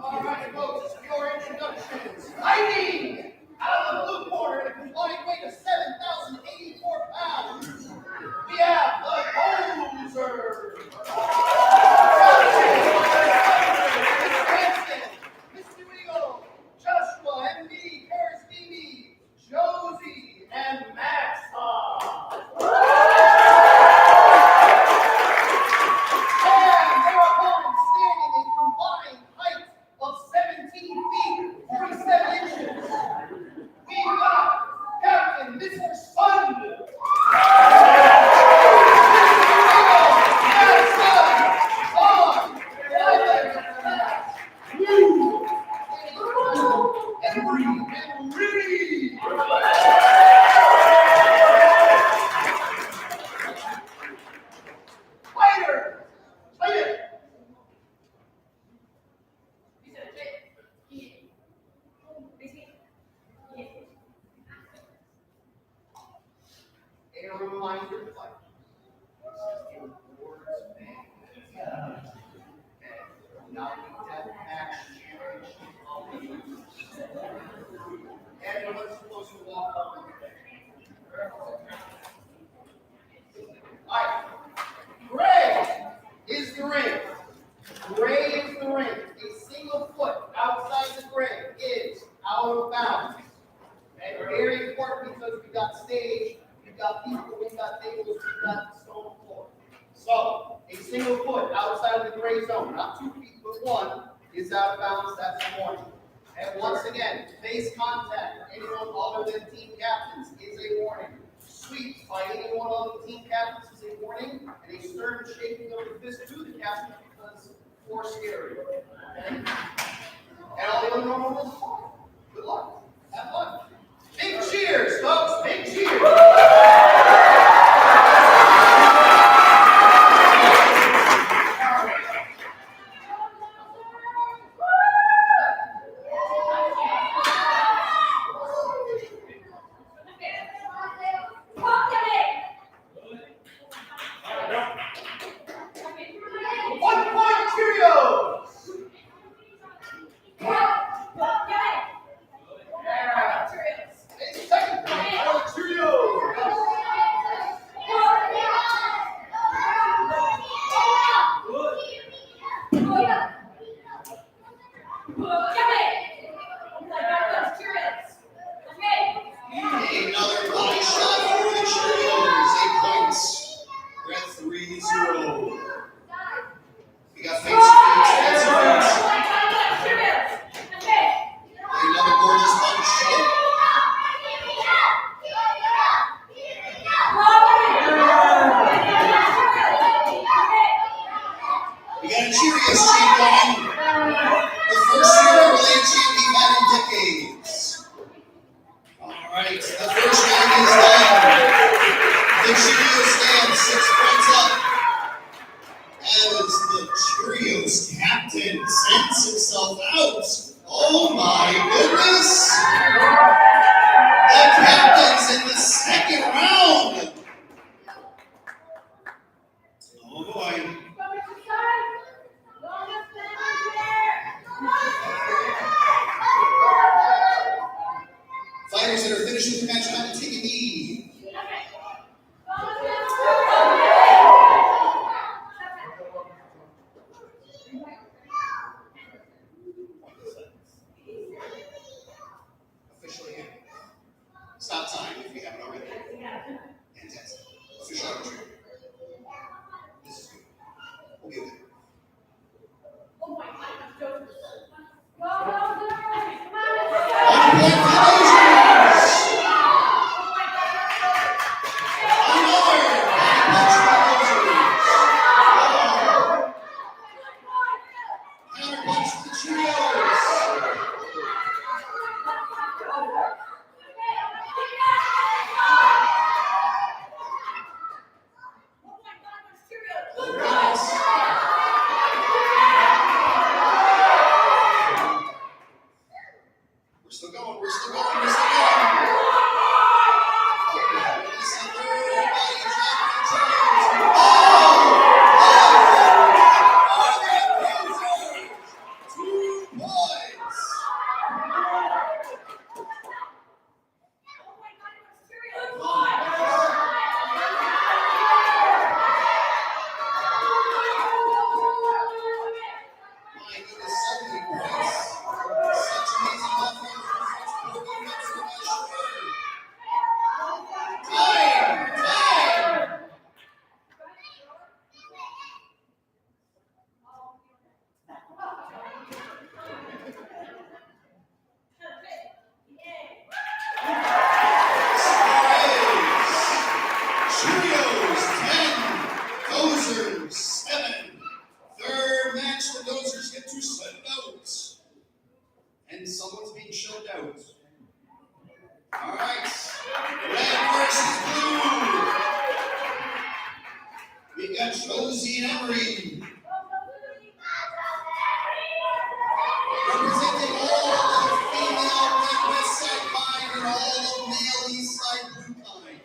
All right, folks, your introductions. Fighting out of the blue corner at a combined weight of 7,084 pounds. We have the Hoser. Mr. Rio, Joshua, MD, Paris Mimi, Josie, and Max. And their opponents standing a combined height of 17 feet, 47 inches. We've got Captain Mr. Sun. Fighter! Fighter! A reminder to fight. Not the death match championship of the youth. Everyone's supposed to walk up. Alright. Gray is the ring. Gray is the ring. A single foot outside the gray is out of bounds. Okay? Very important because we've got stage, we've got people, we've got tables, we've got stone floor. So, a single foot outside of the gray zone, not 2 feet, but 1, is out of bounds. That's a warning. And once again, face contact for anyone other than team captains is a warning. Sweeps by anyone other than team captains is a warning, and a stern shaking of the fist to the captain because for scary. Okay? And all the other normal rules apply. Good luck. Have fun. Big cheers, folks. Big cheers. Another body shot for the Cheerios. 8 points. We're at 3-0. We got face another gorgeous punch. We got a Cheerios champ coming. The first Cheerio relay champ we've had in decades. Alright, the first round is done. The Cheerio stands 6 points up. as the Cheerios captain sends himself out. Oh my goodness! The captain's in the second round. Oh boy. Fighters that are finishing the match about to take a knee. Officially in. Stop time if you haven't already. Fantastic. Official arbitrary. This is good. We'll get there. We're still going. We're still going. We're still going. Cheerios 10, Dozers 7. Third match, the Dozers get to send out. And someone's being shoved out. All right. Red versus blue. We got Josie and Emery. Representing all of the female red west side kind and all of male east side blue kind.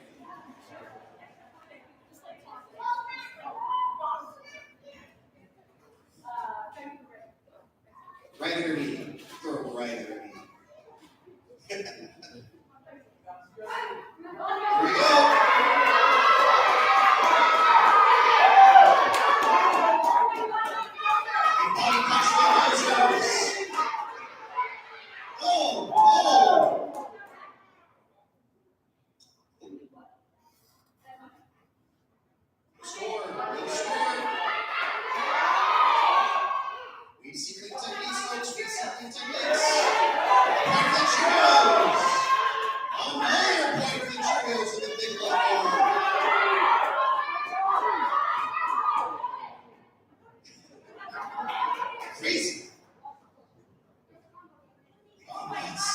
Right under me. Throw it right under me. Here we go. And body punch for the Dozers. Oh. Score. We see clean techniques, folks. We see clean techniques. Point for the Cheerios. Another point for the Cheerios with the big logo. Crazy. Oh, nuts.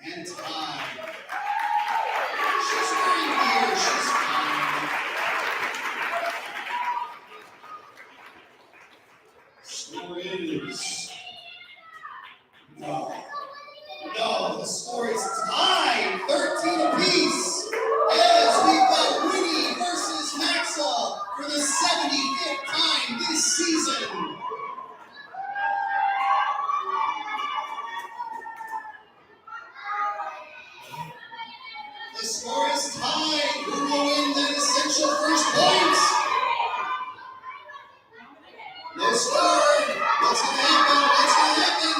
And time. She's right here. She's fine. Score is. No, the score is tied. 13 apiece. As we've got Winnie versus Maxa for the 75th time this season. The score is tied. Who will win that essential first point? No score. What's going to happen? What's going to happen?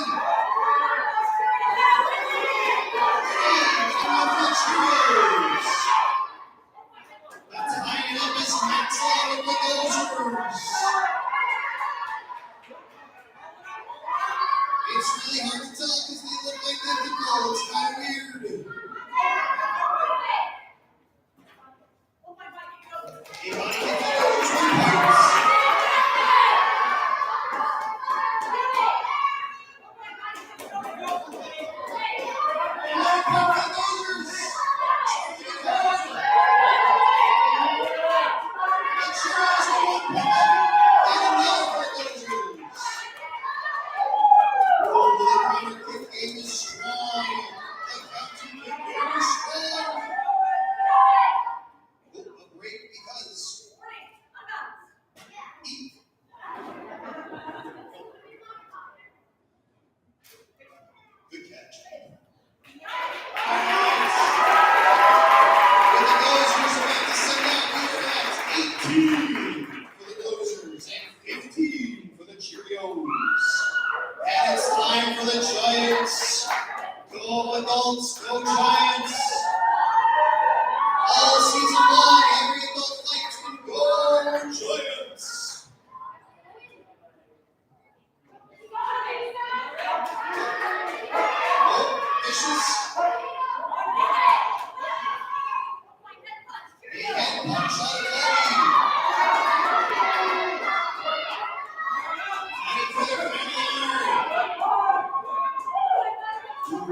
Hey, come on for the Cheerios. punch out of Cody. Fighting for their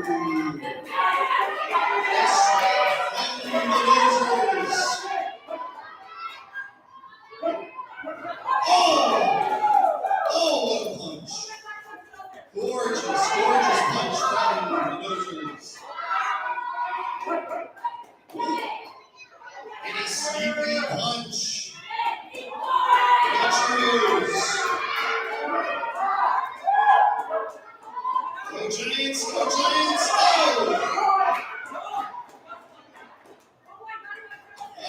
family honor. Yes, from the Losers. Oh, what a punch. Gorgeous punch from the Losers. And a sneaky punch. The Cheerios. Go Giants, go Giants, oh!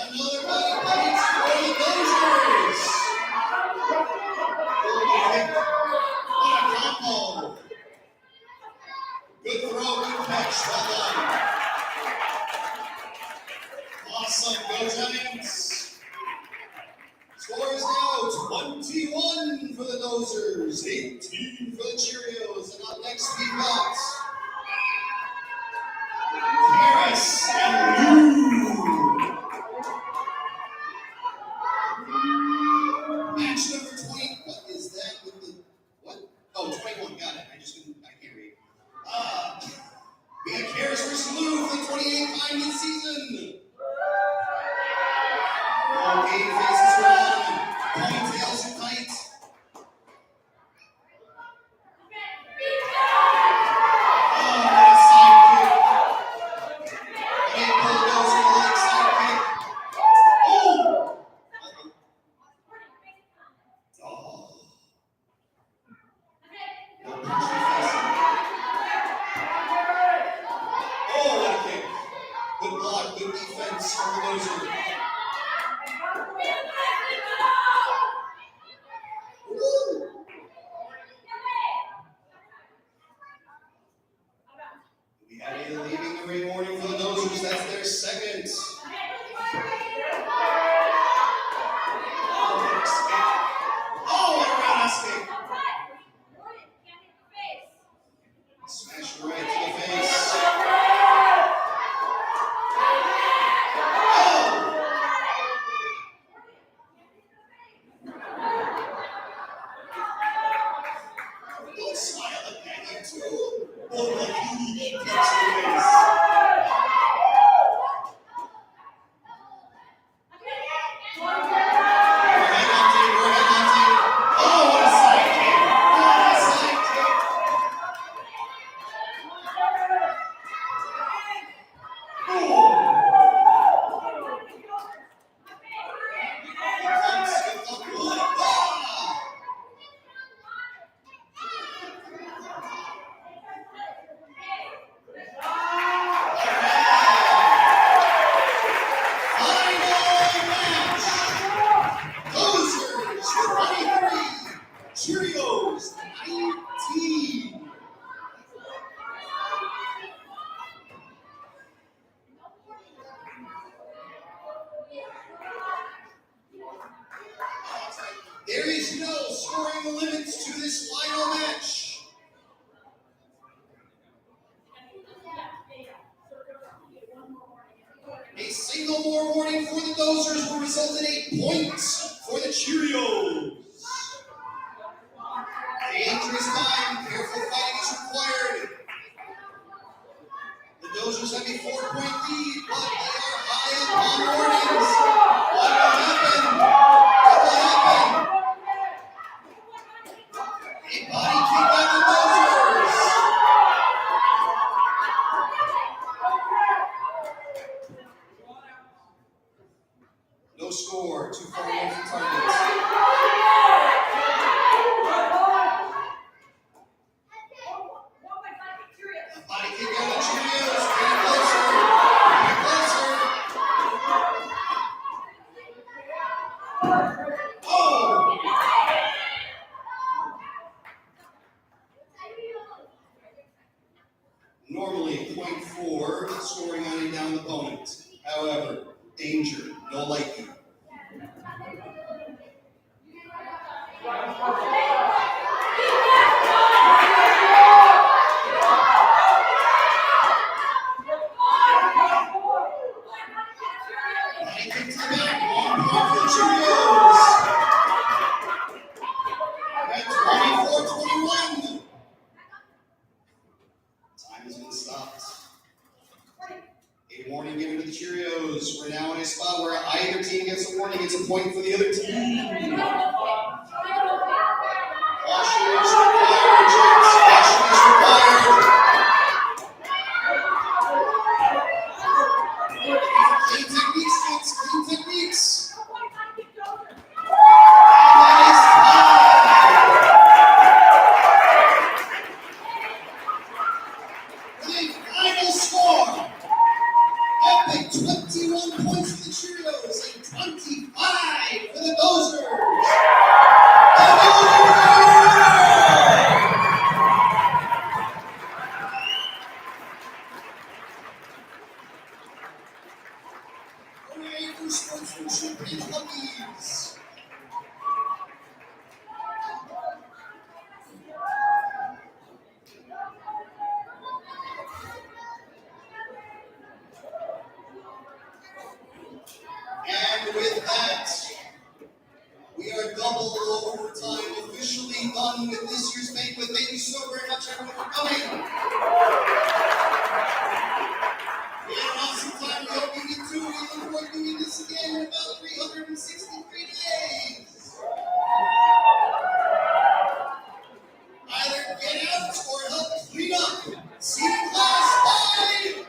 Another body punch for the Dozers. What a combo. Good throw, good catch, well done. Awesome, go Giants. Score is now 21 for the Dozers, 18 for the Cheerios, and up next we've got Paris and Lou. Match number 20. What is that with the what? Oh, 21. Got it. I can't read. We got Paris versus Lou for the 28th time this season. All game faces are on. Ponytails are tight. Good block, good defense from the Loser. We had a leaving the ring warning for the Losers. That's their second. Oh, what a round escape. Smash right to the face. Don't smile at that, you two. Oh, like he kicks the face. We're headhunting. Oh, what a side kick. What a side kick. Cheerios, 19. There is no scoring limits to this final match. A single more warning for the Dozers will result in a point for the Cheerios. Dangerous time, careful fighting is required. The Dozers have a 4-point lead, but they are high up on warnings. What will happen? A body kick by the Dozers. No score, too far away from target. Body kick out of the Cheerios, getting closer. Oh! Normally 0.4, scoring on a down opponent. However, danger, no liking. Body kick to the back. point for the Cheerios. At 24-21. Time has been stopped. A warning given to the Cheerios. We're now in a spot where either team gets a warning. It's a point for the other team. Caution is required, gents. Caution is required. Clean techniques, gents. Clean techniques. And that is tied. With a final score. Epic 21 points for the Cheerios and 25 for the Dozers. Hooray for sportsmanship and Huckies. And with that, we are double overtime officially done with this year's banquet. Thank you so very much, everyone, for coming. We had an awesome time. We hope you did too. We look forward to doing this again in about 363 days. Either get out or help clean up. See you in class. Bye.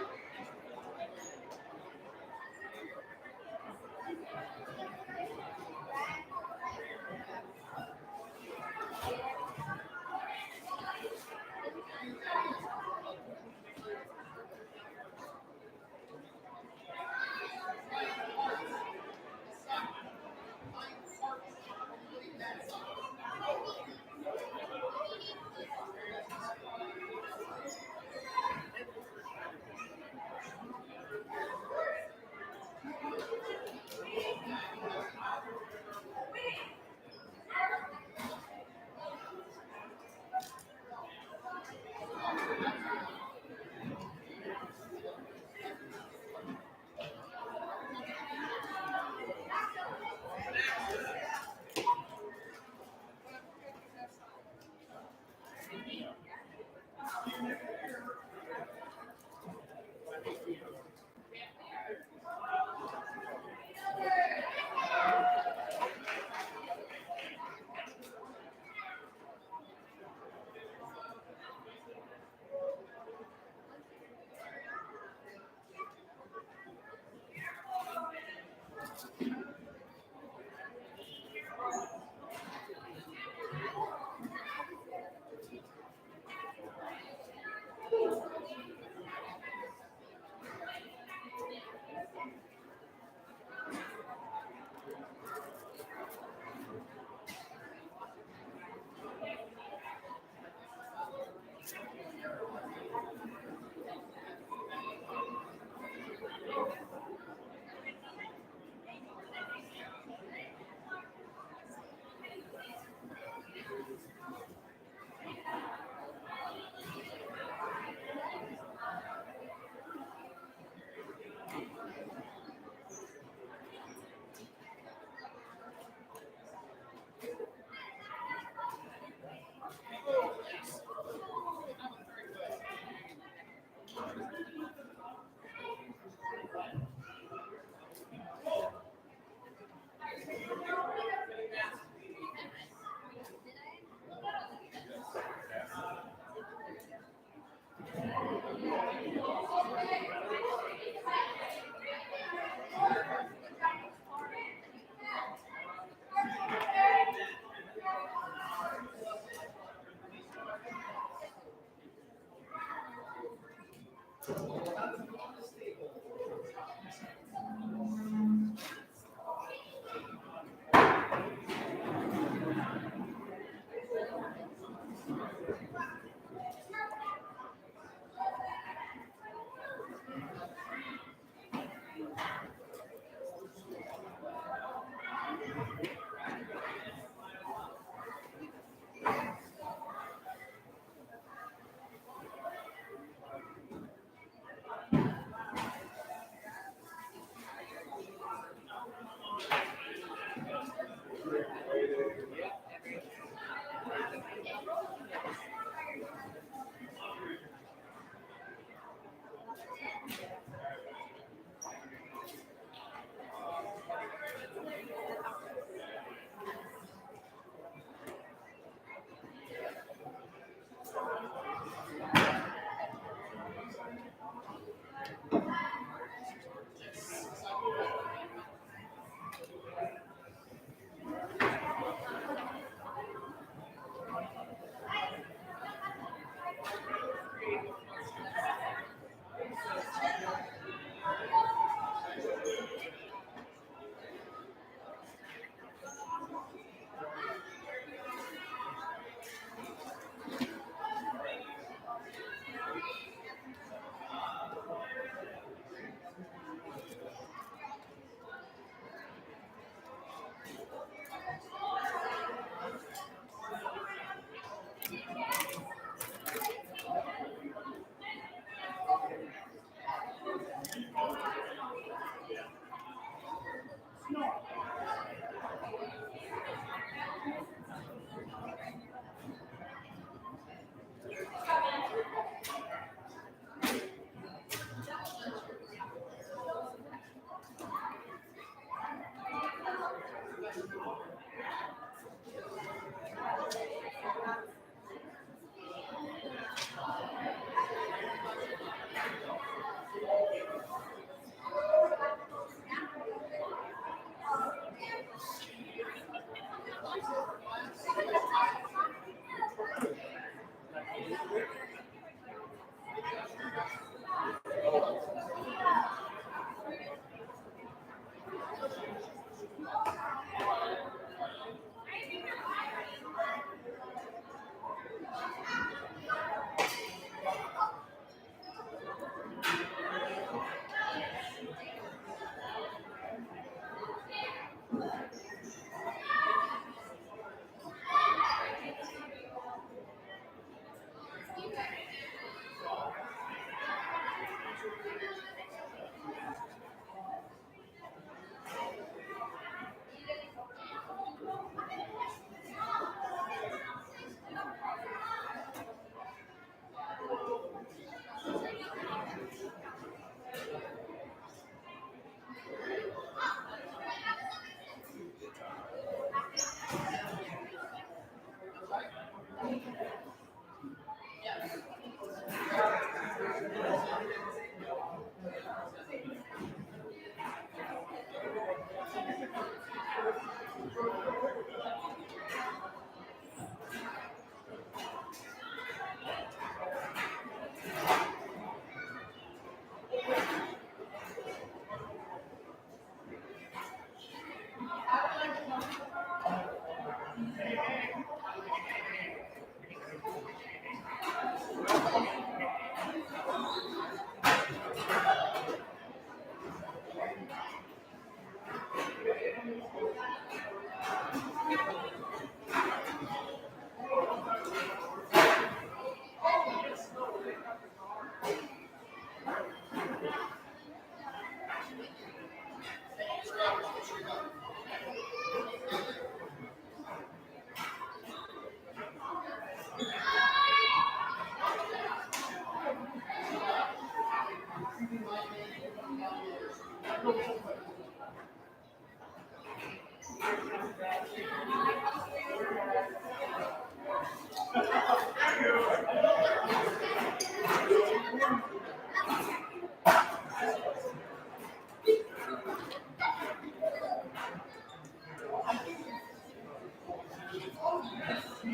Oh,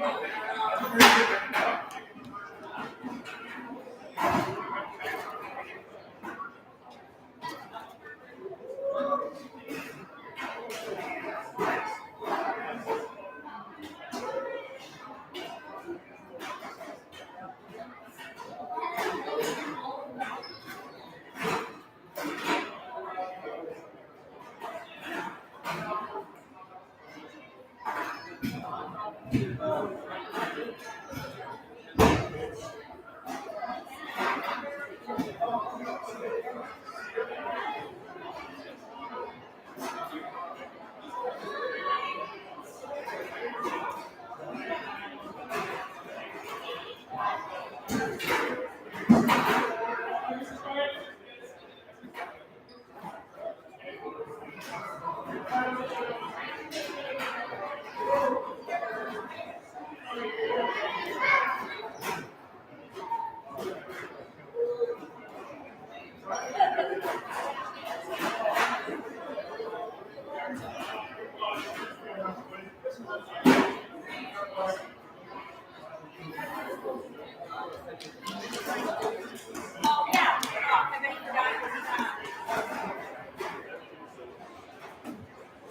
yeah. Oh, I bet you forgot.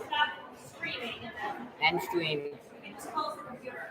Stop screaming and then And streaming. just close the computer.